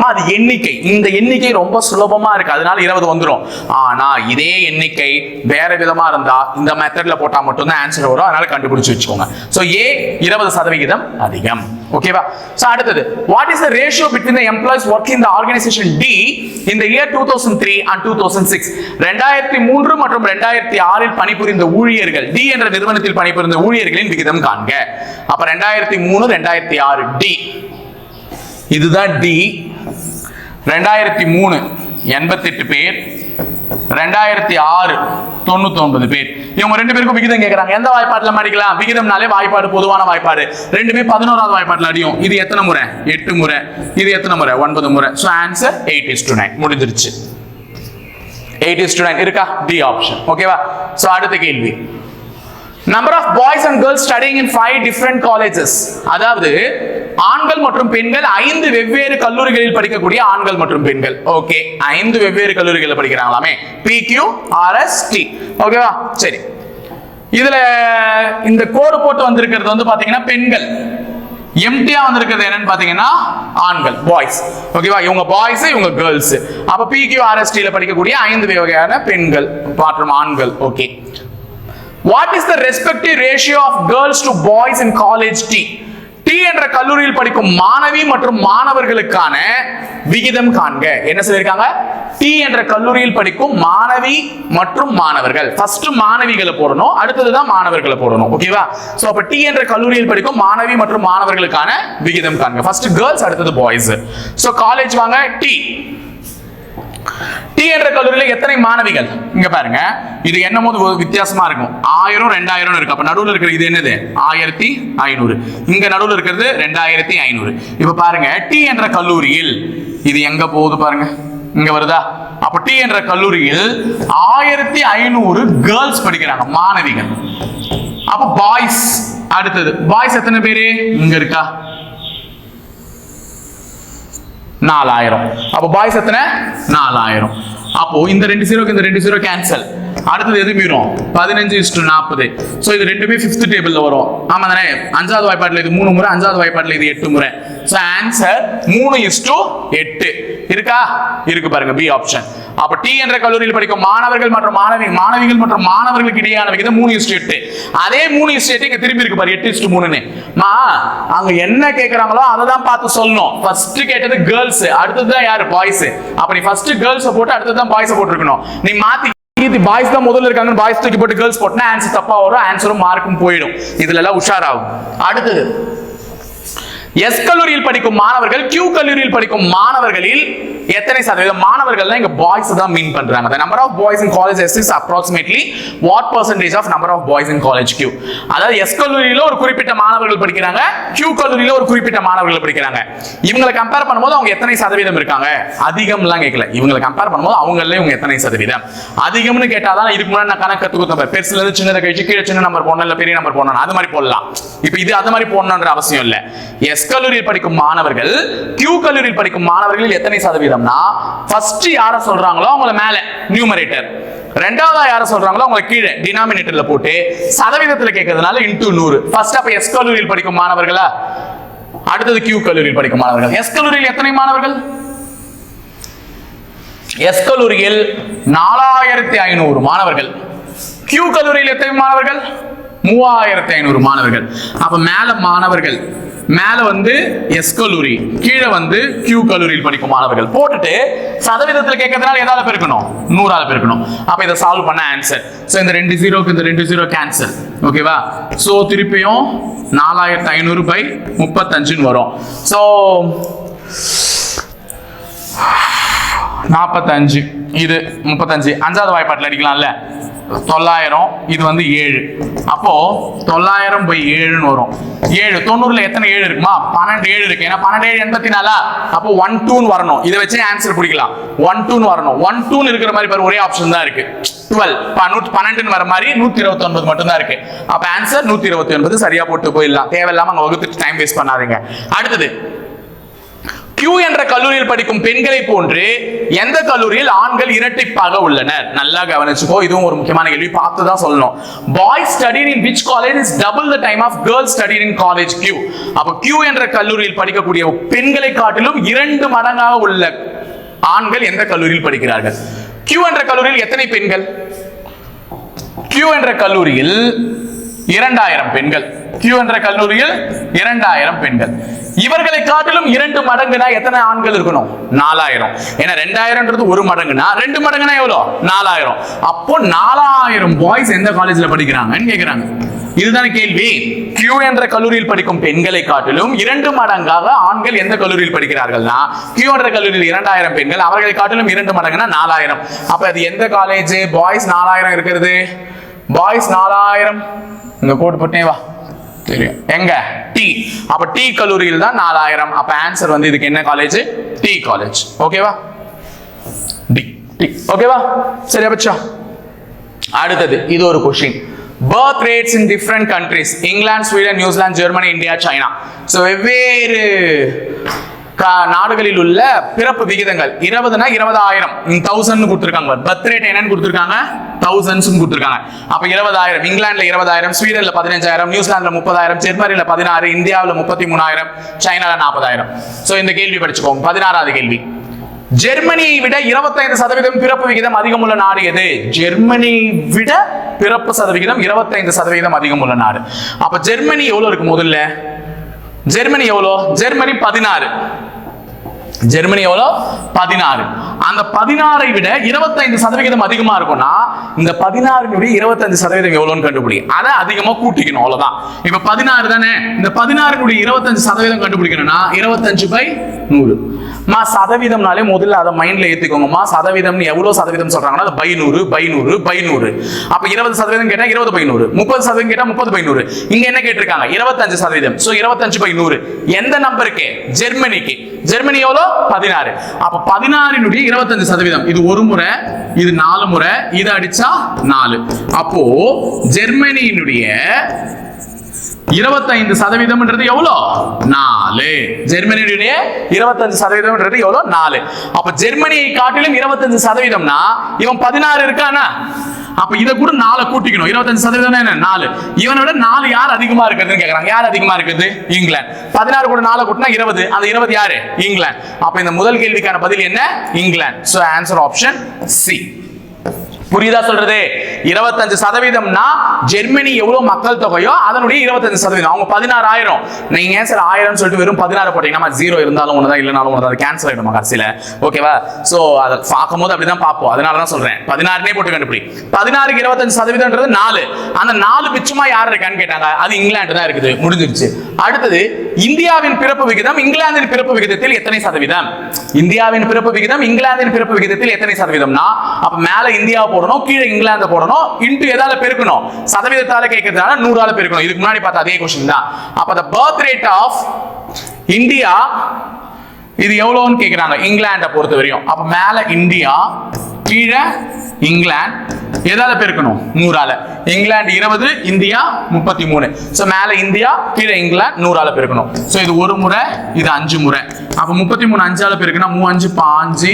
அது எண்ணிக்கை, இந்த எண்ணிக்கை ரொம்ப சுலபமா இருக்கு அதனால 20 வந்துடும். ஆனா இதே எண்ணிக்கை வேற விதமா இருந்தா இந்த மெத்தட்ல போட்டா மட்டும்தான் ஆன்சர் வரும். அதனால கண்டுபிடிச்சு வச்சுக்கோங்க. சோ A 20% அதிகம். ஓகேவா? சோ அடுத்தது, what is the ratio between the employees working in the organization D in the year 2003 and 2006? 2003 மற்றும் 2006 இல் பணிபுரிந்த ஊழியர்கள், D என்ற நிறுவனத்தில் பணிபுரிந்த ஊழியர்களின் விகிதம் காண்க. அப்ப 2003 2006 D, இதுதான் D. 2003 88 பேர், 2006 99 பேர். இவங்க ரெண்டு பேருக்கும் விகிதம் கேக்குறாங்க. எந்த வாய்ப்பாட்டுல மாடிக்கலாம்? விகிதம்னாலே வாய்ப்பாடு, பொதுவான வாய்ப்பாடு. ரெண்டுமே 11வது வாய்ப்பாட்டுல அடியும். இது எத்தனை முறை? 8 முறை. இது எத்தனை முறை? 9 முறை. சோ ஆன்சர் 8:9 முடிஞ்சிருச்சு. 8:9 இருக்கா? D option. ஓகேவா? சோ அடுத்த கேள்வி, number of boys and girls studying in 5 different colleges. அதாவது ஆண்கள் மற்றும் பெண்கள் 5 வெவ்வேறு கல்லூரிகளில் படிக்கக்கூடிய ஆண்கள் மற்றும் பெண்கள். ஓகே, 5 வெவ்வேறு கல்லூரிகளில் படிக்கிறாங்களாமே. PQRST. ஓகேவா? சரி, இதுல இந்த கோடு போட்டு வந்திருக்கிறது வந்து பாத்தீங்கன்னா பெண்கள், எம்டியா வந்திருக்கிறது என்னன்னு பாத்தீங்கன்னா ஆண்கள், பாய்ஸ். ஓகேவா? இவங்க பாய்ஸ், இவங்க கேர்ள்ஸ். அப்ப PQRST ல படிக்கக்கூடிய 5 வகையான பெண்கள் மற்றும் ஆண்கள். Okay, what is the respective ratio of girls to boys in college T? T என்ற கல்லூரியில் படிக்கும் மாணவி மற்றும் மாணவர்களுக்கான விகிதம் காண்க. என்ன சொல்லிருக்காங்க? T என்ற கல்லூரியில் படிக்கும் மாணவி மற்றும் மாணவர்கள். ஃபர்ஸ்ட் மாணவிகளை போடணும், அடுத்ததுதான் மாணவர்களை போடணும். ஓகேவா? சோ அப்ப T என்ற கல்லூரியில் படிக்கும் மாணவி மற்றும் மாணவர்களுக்கான விகிதம் காண்க. ஃபர்ஸ்ட் கேர்ள்ஸ், அடுத்தது பாய்ஸ். சோ காலேஜ் வாங்க. T என்ற கல்லூரியில் எத்தனை மாணவிகள்? இங்க பாருங்க, இது என்னமோது வித்தியாசமா இருக்கும். 1000 2000 இருக்கு. அப்ப நடுவுல இருக்கிற இது என்னது? 1500. இங்க நடுவுல இருக்கிறது 2500. இப்ப பாருங்க, T என்ற கல்லூரியில் இது எங்க போகுது பாருங்க, இங்க வருதா? அப்ப T என்ற கல்லூரியில் 1500 கேர்ள்ஸ் படிக்கிறாங்க, மாணவிகள். அப்ப பாய்ஸ், அடுத்தது பாய்ஸ் எத்தனை பேரு? இங்க இருக்கா 4000. அப்ப பாய்ஸ் எத்தனை? 4000. அப்போ இந்த 2 0க்கு இந்த 2 0 கேன்சல். அடுத்தது எது மீறும்? 15:40. சோ இது ரெண்டுமே 5th டேபிள்ல வரும். ஆமா தானே? 5வது வாய்ப்பாட்டுல இது 3 முறை, 5வது வாய்ப்பாட்டுல இது 8 முறை. சோ ஆன்சர் 3:8 இருக்கா? இருக்கு பாருங்க, பி ஆப்ஷன். அப்ப T என்ற கல்லூரியில் படிக்கும் மாணவர்கள் மற்றும் மாணவிகள் மற்றும் மாணவர்களுக்கு இடையான விகிதம் 3:8. அதே 3:8 இங்க திரும்பி இருக்கு பாரு, 8:3ன்னு. அங்க என்ன கேக்குறாங்களோ அதை தான் பார்த்து சொல்லணும். ஃபர்ஸ்ட் கேட்டது கேர்ள்ஸ், அடுத்தது தான் யாரு? பாய்ஸ். அப்ப நீ ஃபர்ஸ்ட் கேர்ள்ஸ் போட்டு அடுத்தது தான் பாய்ஸ் போட்டுருக்கணும். நீ மாத்தி பாய்ஸ் தான் முதல்ல இருக்காங்க, பாய்ஸ் தூக்கி போட்டு கேர்ள்ஸ் போட்டா ஆன்சர் தப்பா வரும், ஆன்சரும் மார்க்கும் போயிடும். இதுல எல்லாம் உஷாராகும். அடுத்தது, எஸ் கல்லூரியில் படிக்கும் மாணவர்கள் Q கல்லூரியில் படிக்கும் மாணவர்களில் எத்தனை சதவீதம்? மாணவர்கள் இங்க பாய்ஸ் தான் மீன் பண்றாங்க. The number of boys in college S is approximately what percentage of number of boys in college Q? அதாவது எஸ் கல்லூரியில ஒரு குறிப்பிட்ட மாணவர்கள் படிக்கிறாங்க, Q கல்லூரியில ஒரு குறிப்பிட்ட மாணவர்கள் படிக்கிறாங்க. இவங்களை கம்பேர் பண்ணும்போது அவங்க எத்தனை சதவீதம் இருக்காங்க? அதிகம்லாம் கேட்கல, இவங்களை கம்பேர் பண்ணும்போது அவங்களே இவங்க எத்தனை சதவீதம் அதிகம்னு கேட்டாதான் இதுக்கு முன்னாடி நான் கணக்கு கத்துக்கிட்டேன். பெருசுல இருந்து சின்னதை கழிச்சு கீழே சின்ன நம்பர் போடணும், இல்ல பெரிய நம்பர் போடணும், அது மாதிரி போடலாம். இப்ப இது அது மாதிரி போடணும்ன்ற அவசியம் இல்ல. எஸ் கல்லூரியில் படிக்கும் மாணவர்கள் Q கல்லூரியில் படிக்கும் மாணவர்கள் எத்தனை சதவீதம்னா, ஃபர்ஸ்ட் யார சொல்றாங்களோ அவங்கள மேல நியூமரேட்டர், ரெண்டாவதா யார சொல்றாங்களோ அவங்கள கீழே டினாமினேட்டர்ல போட்டு சதவீதத்துல கேட்கறதுனால இன்டு 100. ஃபர்ஸ்ட் அப்ப எஸ் கல்லூரியில் படிக்கும் மாணவர்களா, அடுத்தது Q கல்லூரியில் படிக்கும் மாணவர்கள். எஸ் கல்லூரியில் எத்தனை மாணவர்கள்? எஸ் கல்லூரியில் 4500 மாணவர்கள். Q கல்லூரியில் எத்தனை மாணவர்கள்? 3500 மாணவர்கள். அப்ப மேல மாணவர்கள், மேல வந்து எஸ் கல்லூரி, கீழே வந்து Q கல்லூரியில் படிக்கும் மாணவர்கள் போட்டுட்டு சதவீதத்தில் கேட்கறதுனால எதால பெருக்கணும்? 100ஆல பெருக்கணும். அப்ப இதை சால்வ் பண்ண ஆன்சர். சோ இந்த 2 0க்கு இந்த 2 0 கேன்சல். ஓகேவா? சோ திருப்பியும் 4500/35 வரும். சோ 45, இது 35, 5வது வாய்ப்பாட்டில் அடிக்கலாம்ல, 900, இது வந்து 7. அப்போ 900/7 வரும். 7 90ல எத்தனை 7 இருக்குமா? 12 7 இருக்கு. ஏன்னா 12 7 84. அப்போ 1 2 வரணும். இதை வச்சு ஆன்சர் பிடிக்கலாம். 1 2 வரணும். 1 2 இருக்கிற மாதிரி பாரு, ஒரே ஆப்ஷன் தான் இருக்கு. 12 12 வர மாதிரி 129 மட்டும் தான் இருக்கு. அப்ப ஆன்சர் 129 சரியா போட்டு போயிடலாம். தேவையில்லாம அங்க வகுத்துட்டு டைம் வேஸ்ட் பண்ணாதீங்க. அடுத்தது, Q என்ற கல்லூரியில் படிக்கும் பெண்களை போன்று எந்த கல்லூரியில் ஆண்கள் இரட்டிப்பாக உள்ளனர்? நல்லா கவனிச்சுக்கோ, இதுவும் ஒரு முக்கியமான கேள்வி, பார்த்து தான் சொல்லணும். Boys studied in which college is double the time of girls studied in college Q. அப்ப Q என்ற கல்லூரியில் படிக்கக்கூடிய பெண்களை காட்டிலும் 2 மடங்காக உள்ள ஆண்கள் எந்த கல்லூரியில் படிக்கிறார்கள்? Q என்ற கல்லூரியில் எத்தனை பெண்கள்? Q என்ற கல்லூரியில் 2000 பெண்கள். Q என்ற கல்லூரியில் 2000 பெண்கள். இவர்களை காட்டிலும் 2 மடங்குனா எத்தனை ஆண்கள் இருக்கணும்? 4000. ஏன்னா 2000ன்றது 1 மடங்குனா 2 மடங்குனா எவ்வளோ? 4000. அப்போ 4000 பாய்ஸ் எந்த காலேஜ்ல படிக்கிறாங்கன்னு கேக்குறாங்க. இதுதான கேள்வி. Q என்ற கல்லூரியில் படிக்கும் பெண்களை காட்டிலும் 2 மடங்காக ஆண்கள் எந்த கல்லூரியில் படிக்கிறார்கள்னா Q என்ற கல்லூரியில் 2000 பெண்கள், அவர்களை காட்டிலும் 2 மடங்குனா 4000. அப்ப அது எந்த காலேஜ்? பாய்ஸ் 4000 இருக்கிறது. பாய்ஸ் 4000 இங்க கோட் போட்டே வா, தெரியும் எங்க? டி. அப்ப டி கல்லூரியில் தான் 4000. அப்ப ஆன்சர் வந்து இதுக்கு என்ன காலேஜ்? D college. ஓகேவா? D D. ஓகேவா? சரி பச்சா. அடுத்தது இது ஒரு question. birth rates in different countries, England, Sweden, New Zealand, Germany, India, China. so வெவ்வேறு நாடுகளில் உள்ள பிறப்பு விகிதங்கள் 20னா 20000 1000 கொடுத்திருக்காங்க. பர்த் ரேட் என்னன்னு கொடுத்திருக்காங்க? thousands கொடுத்திருக்காங்க. அப்ப 20000. இங்கிலாந்துல 20000, ஸ்வீடன்ல 15000, நியூசிலாந்துல 30000, ஜெர்மனில 16, இந்தியாவுல 33000, சைனால 40000. சோ இந்த கேள்வி படிச்சுக்கோங்க. 16வது கேள்வி. ஜெர்மனியை விட 25% பிறப்பு விகிதம் அதிகம் உள்ள நாடு எது? ஜெர்மனி விட பிறப்பு சதவிகிதம் 25% அதிகம் உள்ள நாடு. அப்ப ஜெர்மனி எவ்வளவு இருக்கு முதல்ல? ஜெர்மனி எவ்வளோ? ஜெர்மனி 16. ஜெர்மனி எவ்வளோ? 16. அந்த 16ஐ விட 25% அதிகமா இருக்கும்னா இந்த 16 25% எவ்வளோன்னு கண்டுபிடி. அதை அதிகமா கூட்டிக்கணும், அவ்வளவுதான். இப்ப 16 தானே, இந்த 16 25% கண்டுபிடிக்கணும்னா 25/100. மா சதவீதம்னாலே முதல்ல அதை மைண்ட்ல ஏத்திக்கோங்கம்மா. சதவீதம் எவ்வளவு சதவீதம் சொல்றாங்கன்னா அது by 100. அப்ப 20% கேட்டா 20/100, 30% கேட்டா 30/100. இங்க என்ன கேட்டிருக்காங்க? 25%. சோ 25/100 எந்த நம்பருக்கு? ஜெர்மனிக்கு. ஜெர்மனி எவ்வளோ? 16. அப்ப 16 25%. இது ஒரு முறை, இது 4 முறை, இது அடிச்சா 4. அப்போ ஜெர்மனியினுடைய 25% எவ்வளோ? 4. ஜெர்மனியுடைய 25% எவ்வளோ? 4. அப்ப ஜெர்மனியை காட்டிலும் 25%னா இவன் 16 இருக்கானா? அப்ப இத கூட 4 கூட்டிக்கணும். 25% என்ன? 4. இவனோட 4 யார் அதிகமா இருக்குதுன்னு கேக்குறாங்க. யார் அதிகமா இருக்குது? இங்கிலாந்து. 16 கூட 4 கூட்டினா 20. அந்த 20 யாரு? இங்கிலாந்து. அப்ப இந்த முதல் கேள்விக்கான பதில் என்ன? England. So answer option C. புரியுதா சொல்றது? 25%னா ஜெர்மனி எவ்வளவு மக்கள் தொகையோ அதனுடைய 25%. அவங்க 16000. நீங்க ஆன்சர் 1000 சொல்லிட்டு வெறும் 16 போட்டீங்கன்னா 0 இருந்தாலும் ஒண்ணுதான், இல்லனாலும் ஒண்ணுதான், அது கேன்சல் ஆயிடும் கடைசில. ஓகேவா? சோ அத பாக்கும்போது அப்படிதான் பாப்போம். அதனால தான் சொல்றேன் 16னே போட்டு கண்டுபிடி. 16க்கு 25%ன்றது 4. அந்த 4 மிச்சமா யார் இருக்கான்னு கேட்டாங்க. அது இங்கிலாந்து தான் இருக்குது. முடிஞ்சிருச்சு. அடுத்தது இந்தியாவின் பிறப்பு விகிதம் இங்கிலாந்தின் பிறப்பு விகிதத்தில் எத்தனை சதவீதம்? இந்தியாவின் பிறப்பு விகிதம் இங்கிலாந்தின் பிறப்பு விகிதத்தில் எத்தனை சதவீதம்னா அப்ப மேல இந்தியா போடணும், கீழே இங்கிலாந்து போடணும், இன்டு எதால பெருக்கணும்? சதவீதத்தால கேட்கறதுனால 100ஆல பெருக்கணும். இதுக்கு முன்னாடி பார்த்த அதே क्वेश्चन தான். அப்ப the birth rate of India இது எவ்வளவுன்னு கேக்குறாங்க இங்கிலாந்தை பொறுத்த வரையும். அப்ப மேல இந்தியா, கீழே இங்கிலாந்து, எதால பெருக்கணும்? 100ஆல. இங்கிலாந்து 20, இந்தியா 33. சோ மேல இந்தியா, கீழே இங்கிலாந்து 100ஆல பெருக்கணும். சோ இது ஒரு முறை, இது 5 முறை. அப்ப 33 5ஆல பெருக்கினா 3 5 5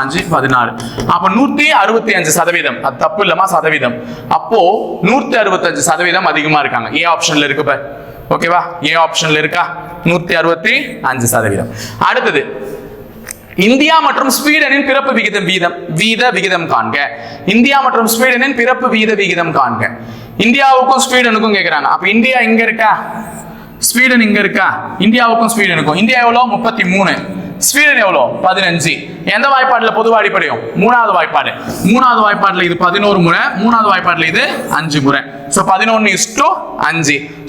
5 16. அப்ப 165%. அது தப்பு இல்லமா சதவீதம். அப்போ 165% அதிகமா இருக்காங்க. ஏ ஆப்ஷன்ல இருக்கு பாரு. ஓகேவா? ஏ ஆப்ஷன்ல இருக்கா? 165%. அடுத்தது இந்தியா மற்றும் ஸ்வீடனின் பிறப்பு விகிதம் காண்க. இந்தியா மற்றும் ஸ்வீடனின் பிறப்பு விகிதம் காண்க. இந்தியாவுக்கும் ஸ்வீடனுக்கும் கேக்குறாங்க. அப்ப இந்தியா இங்க இருக்கா, ஸ்வீடன் இங்க இருக்கா? இந்தியாவுக்கும் ஸ்வீடனுக்கும் இந்தியா எவ்வளவு? 33. ஸ்வீடன் எவ்வளவு? 15. எந்த வாய்ப்பாடுல பொதுவா அடிப்படையும்? மூணாவது வாய்ப்பாடு. மூணாவது வாய்ப்பாடுல இது 11 முறை, மூணாவது வாய்ப்பாடுல இது 5 முறை. சோ 11:5.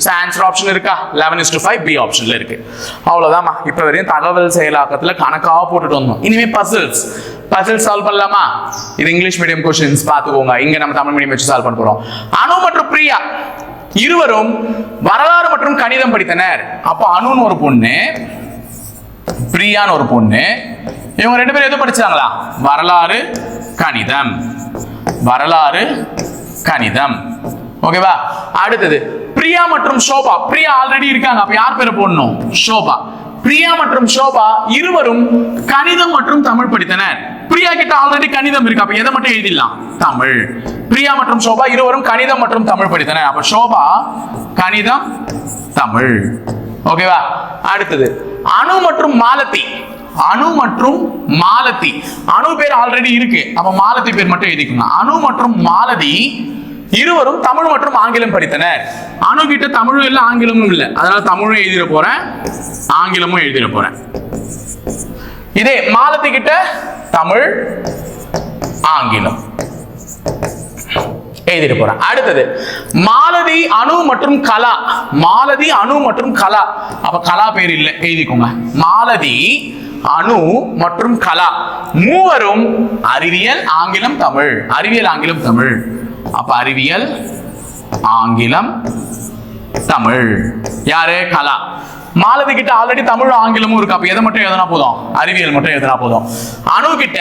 சோ ஆன்சர் ஆப்ஷன் இருக்கா? 11:5 பி ஆப்ஷன்ல இருக்கு. அவ்வளவுதான். இப்ப வரையும் தகவல் செயலாக்கத்துல கணக்கா போட்டுட்டு வந்தோம். இனிமே பசில் சால்வ் பண்ணலாமா? இது இங்கிலீஷ் மீடியம் क्वेश्चंस பாத்துக்கோங்க. இங்க நம்ம தமிழ் மீடியம் வச்சு சால்வ் பண்ண போறோம். அனு மற்றும் பிரியா இருவரும் வரலாறு மற்றும் கணிதம் படித்தனர். அப்ப அனுன்னு ஒரு பொண்ணு, பிரியான்னு ஒரு பொண்ணு. இவங்க ரெண்டு பேரும் எது படிச்சாங்களா? வரலாறு கணிதம். வரலாறு கணிதம். ஓகேவா? அடுத்தது பிரியா மற்றும் சோபா. பிரியா ஆல்ரெடி இருக்காங்க. அப்ப யார் பேரை போடணும்? சோபா. பிரியா மற்றும் சோபா இருவரும் கணிதம் மற்றும் தமிழ் படித்தனர். பிரியா கிட்ட ஆல்ரெடி கணிதம் இருக்கு, அப்ப எதை மட்டும் எழுதிடலாம்? தமிழ். பிரியா மற்றும் சோபா இருவரும் கணிதம் மற்றும் தமிழ் படித்தனர். அப்ப சோபா கணிதம் தமிழ். ஓகேவா? அடுத்தது அனு மற்றும் மாலதி. அனு மற்றும் மாலதி, அனு பேர் ஆல்ரெடி இருக்கு, அப்ப மாலதி பேர் மட்டும் எழுதிக்கணும். அனு மற்றும் மாலதி இருவரும் தமிழ் மற்றும் ஆங்கிலம் படித்தனர். அனு கிட்ட தமிழும் இல்ல ஆங்கிலமும் இல்ல, அதனால தமிழும் எழுதிட போறேன், ஆங்கிலமும் எழுதிட போறேன். இதே மாலதி கிட்ட தமிழ் ஆங்கிலம் எழுதிட்டு போறேன். அடுத்தது மாலதி அனு மற்றும் கலா. மாலதி அனு மற்றும் கலா, அப்ப கலா பேர் இல்ல, எழுதிக்கோங்க. மாலதி அனு மற்றும் கலா மூவரும் அறிவியல் ஆங்கிலம் தமிழ். அறிவியல் ஆங்கிலம் தமிழ், அப்ப அறிவியல் ஆங்கிலம் தமிழ். யாரு? கலா. மாலதி கிட்ட ஆல்ரெடி தமிழும் ஆங்கிலமும் இருக்கு, அப்ப எதை மட்டும் எதனா போதும்? அறிவியல் மட்டும் எதனா போதும். அனு கிட்ட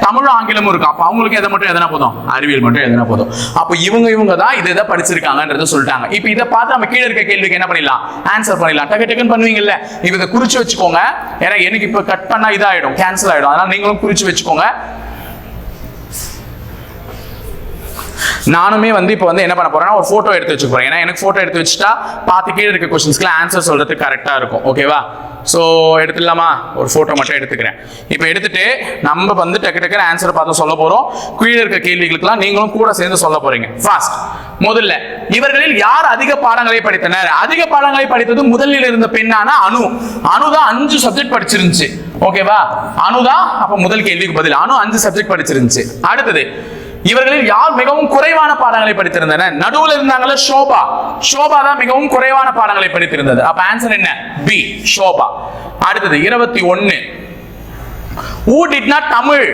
தமிழும் ஆங்கிலமும் இருக்கு, அப்ப அவங்களுக்கு எதை மட்டும் எதனா போதும்? அறிவியல் மட்டும் எதனா போதும். அப்ப இவங்க தான் இதை படிச்சிருக்காங்கன்றத சொல்லிட்டாங்க. இப்ப இதை பார்த்து நம்ம கீழே இருக்க கேள்விக்கு என்ன பண்ணிடலாம்? ஆன்சர் பண்ணிடலாம். டக்கு டக்குன்னு பண்ணுவீங்கல்ல, இப்ப இதை குறிச்சு வச்சுக்கோங்க. ஏன்னா எனக்கு இப்ப கட் பண்ணா இதாயிடும், கேன்சல் ஆயிடும், அதனால நீங்களும் குறிச்சு வச்சுக்கோங்க. நானுமே இப்போ என்ன பண்ண போறேன்னா ஒரு போட்டோ எடுத்து வச்சுக்க போறேன். ஏன்னா எனக்கு போட்டோ எடுத்து வச்சுட்டா பார்த்து கீழே இருக்க கொஸ்டின்ஸ்க்குலாம் ஆன்சர் சொல்றது கரெக்டா இருக்கும். ஓகேவா? ஸோ எடுத்துடலாமா? ஒரு போட்டோ மட்டும் எடுத்துக்கிறேன். இப்போ எடுத்துட்டு நம்ம டக்கு டக்கு ஆன்சரை பார்த்து சொல்ல போறோம். கீழே இருக்க கேள்விகளுக்கெல்லாம் நீங்களும் கூட சேர்ந்து சொல்ல போறீங்க. ஃபர்ஸ்ட், முதல்ல இவர்களில் யார் அதிக பாடங்களை படித்தனர்? அதிக பாடங்களை படித்தது முதலில் இருந்த பெண்ணான அனு. அனுதான் 5 சப்ஜெக்ட் படிச்சிருந்துச்சு. ஓகேவா? அனுதான் அப்ப முதல் கேள்விக்கு பதில். அனு 5 சப்ஜெக்ட் படிச்சிருந்துச்சு. அடுத்தது இவர்களில் யார் மிகவும் குறைவான பாடங்களை படித்திருந்தனர்? நடுவில் இருந்தாங்களே ஷோபா. ஷோபா தான் மிகவும் குறைவான பாடங்களை படித்திருந்தது. அப்ப ஆன்சர் என்ன? பி, ஷோபா. அடுத்தது 21. Who did not Tamil?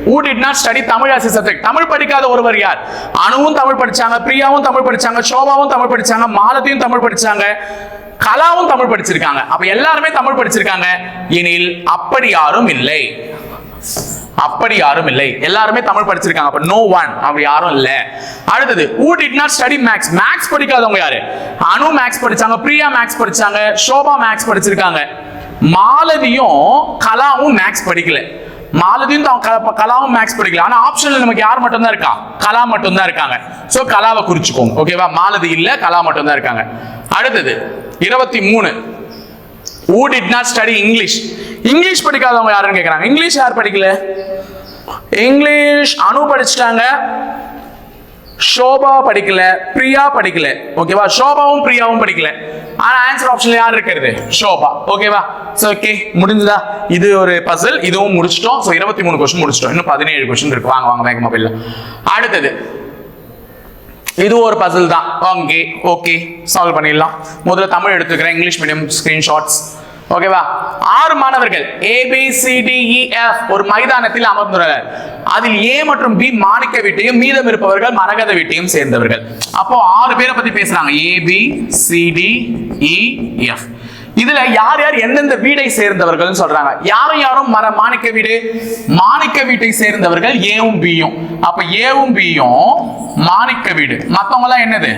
Who did not study Tamil as a subject? Tamil படிக்காத ஒருவர் யார்? அனுவும் தமிழ் படிச்சாங்க, பிரியாவும் தமிழ் படிச்சாங்க, ஷோபாவும் தமிழ் படிச்சாங்க, மாலதியும் தமிழ் படிச்சாங்க, கலாவும் தமிழ் படிச்சிருக்காங்க. அப்ப எல்லாருமே தமிழ் படிச்சிருக்காங்க எனில் அப்படி யாரும் இல்லை. அப்படி யாரும் இல்லை, எல்லாருமே தமிழ் படிச்சிருக்காங்க. அப்ப நோ ஒன், அப்படி யாரும் இல்ல. அடுத்தது who did not study maths? Maths படிக்காதவங்க யாரு? அனு மேக்ஸ் படிச்சாங்க, பிரியா மேக்ஸ் படிச்சாங்க, ஷோபா மேக்ஸ் படிச்சிருக்காங்க. மாலதியும் கலாவும் மேக்ஸ் படிக்கல. மாலதியும் கலாவும் மேக்ஸ் படிக்கல. ஆனா ஆப்ஷன்ல நமக்கு யார் மட்டும் தான் இருக்கா? கலா மட்டும் தான் இருக்காங்க. சோ கலாவை குறிச்சுக்கோங்க. ஓகேவா? மாலதி இல்ல, கலா மட்டும் தான் இருக்காங்க. அடுத்தது 23. Who did not study English? English படிக்காதவங்க யாருன்னு கேக்குறாங்க. இங்கிலீஷ் யார் படிக்கல? இங்கிலீஷ் அனு படிச்சிட்டாங்க, ஷோபா படிக்கல, பிரியா படிக்கல. ஓகேவா? ஷோபாவும் பிரியாவும் படிக்கல. ஆனா ஆன்சர் ஆப்ஷன்ல யார் இருக்கிறது? ஷோபா. ஓகேவா? சோ ஓகே, முடிஞ்சதா? இது ஒரு பசில், இதுவும் முடிச்சிட்டோம். சோ 23 क्वेश्चन முடிச்சிட்டோம். இன்னும் 17 क्वेश्चन இருக்கு. வாங்க வேகமா போயிடலாம். அடுத்தது இது ஒரு பசில் தான். ஓகே ஓகே, சால்வ் பண்ணிடலாம். முதல்ல தமிழ் எடுத்துக்கிறேன், இங்கிலீஷ் மீடியம் ஸ்கிரீன்ஷாட்ஸ். ஓகேவா? 6 மாணவர்கள் ABCDEF ஒரு மைதானத்தில் அமர்ந்துள்ளனர். அதில் A மற்றும் B மாணிக்க வீட்டையும் மீதம் இருப்பவர்கள் மரகத வீட்டையும் சேர்ந்தவர்கள். அப்போ 6 பேரை பத்தி பேசுறாங்க. ABCDEF. இதுல யார் யார் எந்தெந்த வீடை சேர்ந்தவர்கள் சொல்றாங்க. யாரும் மாணிக்க வீடு, மாணிக்க வீட்டை சேர்ந்தவர்கள் ஏவும் பியும். அப்ப ஏவும் பியும் மாணிக்க வீடு, மத்தவங்க எல்லாம் என்னது?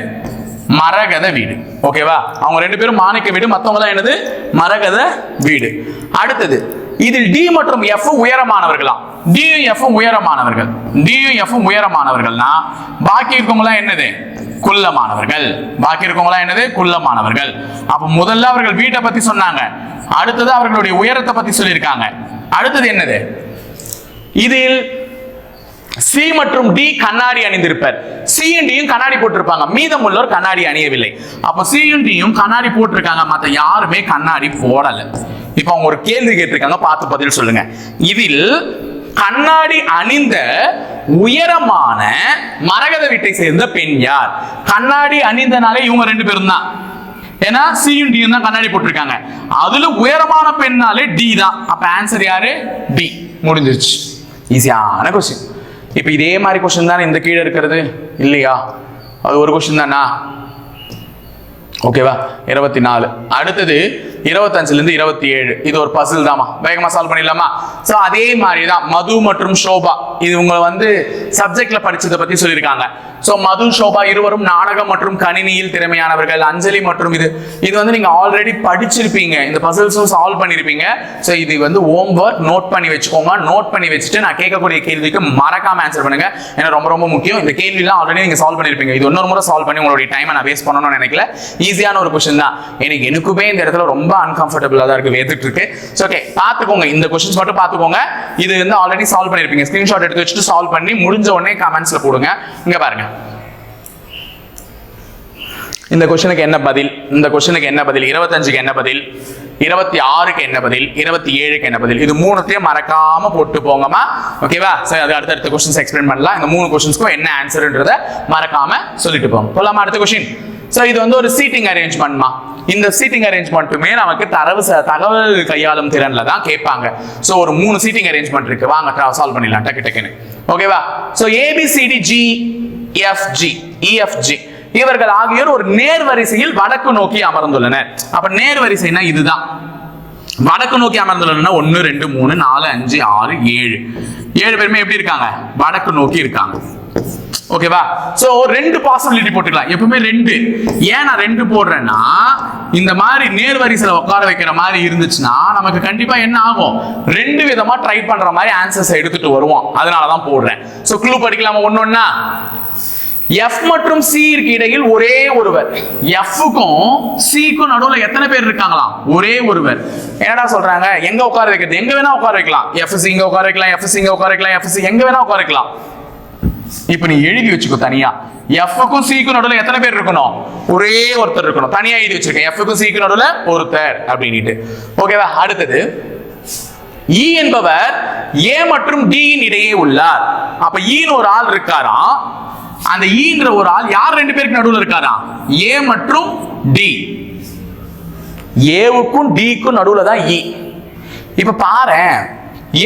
மரகத வீடு. ஓகேவா? அவங்க 2 பேரும் மாணிக்க வீடு, மத்தவங்க எல்லாம் என்னது? மரகத வீடு. அடுத்தது இதில் D மற்றும் F உயரமானவர்களா? D யும் F உயரமானவர்கள். D யும் F உயரமானவர்கள்னா பாக்கி இருக்கவங்க எல்லாம் என்னது? குள்ளமானவர்கள். பாக்கி இருக்கவங்க எல்லாம் என்னது? குள்ளமானவர்கள். அப்ப முதல்ல அவர்கள் வீட்டை பத்தி சொன்னாங்க, அடுத்தது அவர்களுடைய உயரத்தை பத்தி சொல்லியிருக்காங்க. அடுத்தது என்னது? இதில் C மற்றும் D கண்ணாடி அணிந்திருப்பர். C யும் D யும் கண்ணாடி போட்டிருப்பாங்க, மீதம் உள்ளவர் கண்ணாடி அணியவில்லை. அப்ப C யும் D யும் கண்ணாடி போட்டிருக்காங்க, மத்த யாருமே கண்ணாடி போடல. இப்ப அவங்க ஒரு கேள்வி கேட்டிருக்காங்க, பார்த்து பதில் சொல்லுங்க. இதில் கண்ணாடி அணிந்த உயரமான மரகத வீட்டை சேர்ந்த பெண் யார்? கண்ணாடி அணிந்தனாலே இவங்க 2 பேரும் தான். ஏன்னா C யும் D யும் தான் கண்ணாடி போட்டிருக்காங்க. அதுல உயரமான பெண்ணாலே D தான். அப்ப ஆன்சர் யாரு? D. முடிஞ்சிருச்சு. ஈஸியான கொஸ்டின். இப்ப இதே மாதிரி கொஸ்டின் தானே இந்த கீழே இருக்கிறது இல்லையா? அது ஒரு கொஸ்டின் தானா? ஓகேவா? 24. அடுத்தது 25ல இருந்து 27. இது ஒரு பசில் தாமா, வேகமா சால்வ் பண்ணிடலாமா? சோ அதே மாதிரி தான் மது மற்றும் ஷோபா, இது உங்களை வந்து சப்ஜெக்ட்ல படிச்சதை பத்தி சொல்லியிருக்காங்க. சோ மது ஷோபா இருவரும் நாடகம் மற்றும் கணினியில் திறமையானவர்கள். அஞ்சலி மற்றும் இது வந்து நீங்க ஆல்ரெடி படிச்சிருப்பீங்க, இந்த பசில்ஸும் சால்வ் பண்ணிருப்பீங்க. சோ இது வந்து ஹோம்வொர்க் நோட் பண்ணி வச்சுக்கோங்க. நோட் பண்ணி வச்சுட்டு நான் கேட்கக்கூடிய கேள்விக்கு மறக்காம ஆன்சர் பண்ணுங்க, ஏன்னா ரொம்ப ரொம்ப முக்கியம். இந்த கேள்விலாம் ஆல்ரெடி நீங்க சால்வ் பண்ணிருப்பீங்க, இது இன்னொரு முறை சால்வ் பண்ணி உங்களுடைய டைமை நான் வேஸ்ட் பண்ணணும்னு நினைக்கல. ஈஸியான ஒரு கொஸ்டின் தான். எனக்குமே இந்த இடத்துல ரொம்ப அன்கம்ஃபர்டபுளா தான் இருக்கு, வேத்துட்டு இருக்கு. ஓகே, பாத்துக்கோங்க, இந்த கொஸ்டின்ஸ் மட்டும் பாத்துக்கோங்க. இது வந்து ஆல்ரெடி சால்வ் பண்ணிருப்பீங்க, ஸ்கிரீன்ஷாட் எடுத்து வச்சுட்டு சால்வ் பண்ணி முடிஞ்ச உடனே கமெண்ட்ஸ்ல போடுங்க. இங்க பாருங்க, இந்த கொஸ்டினுக்கு என்ன பதில், இந்த கொஸ்டினுக்கு என்ன பதில், 25க்கு என்ன பதில், 26க்கு என்ன பதில், 27க்கு என்ன பதில், இது மூணுத்தையும் மறக்காம போட்டு போங்கம்மா. ஓகேவா? சரி, அது அடுத்த கொஸ்டின்ஸ் எக்ஸ்பிளைன் பண்ணலாம். இந்த 3 கொஸ்டின்ஸ்க்கும் என்ன ஆன்சர்ன்றத மறக்காம சொல்லிட்டு போங்க. போலாமா அடுத்த கொஸ்டின்? சோ இது வந்து ஒரு சீட்டிங் அரேஞ்ச்மெண்ட்மா. இந்த சீட்டிங் அரேஞ்ச்மெண்ட்டுமே நமக்கு தகவல் கையாளும் திறன்ல தான் கேட்பாங்க. சோ ஒரு 3 சீட்டிங் அரேஞ்ச்மெண்ட் இருக்கு, வாங்க சால்வ் பண்ணிடலாம் டக்கு டக்குன்னு. ஓகேவா? சோ ABCD GFG இவர்கள் ஆகியோர் ஒரு நேர் வரிசையில் வடக்கு நோக்கி அமர்ந்துள்ளனர். அப்ப நேர் வரிசைனா இதுதான். வடக்கு நோக்கி அமர்ந்துள்ளனர் 1 2 3 4 5 6 7. 7 பேருமே எப்படி இருக்காங்க? வடக்கு நோக்கி இருக்காங்க. ஓகேவா? சோ 2 பாசிபிலிட்டி போட்டுக்கலாம், எப்பவுமே 2. ஏன் நான் 2 போடுறேன்னா, இந்த மாதிரி நேர் வரிசையில உட்கார வைக்கிற மாதிரி இருந்துச்சுன்னா நமக்கு கண்டிப்பா என்ன ஆகும், 2 விதமா ட்ரை பண்ற மாதிரி ஆன்சர்ஸ் எடுத்துட்டு வருவோம். அதனாலதான் போடுறேன். சோ க்ளூ படிக்கலாமா ஒன்னொன்னா? F மற்றும் C இடையில் ஒரே ஒருவர். F க்கும் C க்கும் நடுவுல எத்தனை பேர் இருக்காங்களாம்? ஒரே ஒருவர். என்னடா சொல்றாங்க? எங்க உட்கார வைக்கிறது? எங்க வேணா உட்கார வைக்கலாம். FC இங்க உட்கார வைக்கலாம், FC இங்க உட்கார வைக்கலாம், FC எங்க வேணா உட்கார வைக்கலாம். இப்ப நீ எழுதி வச்சுக்கோ தனியா. F க்கும் C க்கும் நடுவுல எத்தனை பேர் இருக்கணும்? ஒரே ஒருத்தர் இருக்கணும். தனியா எழுதி வச்சிருக்கேன், F க்கும் C க்கும் நடுவுல ஒருத்தர் அப்படின்னுட்டு. ஓகேவா? அடுத்தது E என்பவர் A மற்றும் D இன் இடையே உள்ளார். அப்ப E ன்னு ஒரு ஆள் இருக்காராம். அந்த ஈன்ற ஒரு ஆள் யார் 2 பேருக்கு நடுவுல இருக்காரா? A மற்றும் D. ஏவுக்கும் டிக்கும் நடுவுல தான் E. இப்ப பாரு,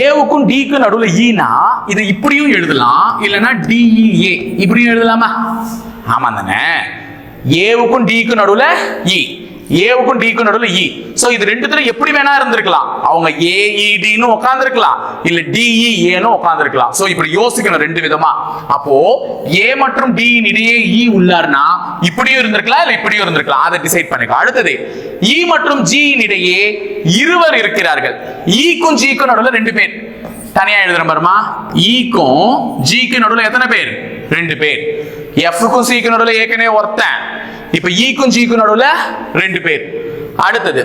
ஏவுக்கும் டிக்கும் நடுவுல ஈனா இதை இப்படியும் எழுதலாம், இல்லைன்னா DEA இப்படியும் எழுதலாமா? ஆமா தானே? ஏவுக்கும் டிக்கும் நடுவுல E, ஏவுக்கும் டிக்கும் நடுவுல E. சோ இது ரெண்டுத்துல எப்படி வேணா இருந்திருக்கலாம். அவங்க AED ன்னு உட்கார்ந்திருக்கலாம், இல்ல DEA ன்னு உட்கார்ந்திருக்கலாம். சோ இப்படி யோசிக்கணும் 2 விதமா. அப்போ A மற்றும் D இன் இடையே E உள்ளார்னா இப்படியும் இருந்திருக்கலாம், இல்ல இப்படியும் இருந்திருக்கலாம். அதை டிசைட் பண்ணிக்க. அடுத்தது E மற்றும் G இன் இடையே இருவர் இருக்கிறார்கள். E க்கும் G க்கும் நடுவுல 2 பேர். தனியா எழுதுறேன் பாருமா. E க்கும் G க்கும் நடுவுல எத்தனை பேர்? 2 பேர். F க்கும் C க்கும் நடுவுல ஏற்கனவே ஒருத்தன். இப்ப E க்கும் G க்கும் நடுவுல 2 பேர். அடுத்தது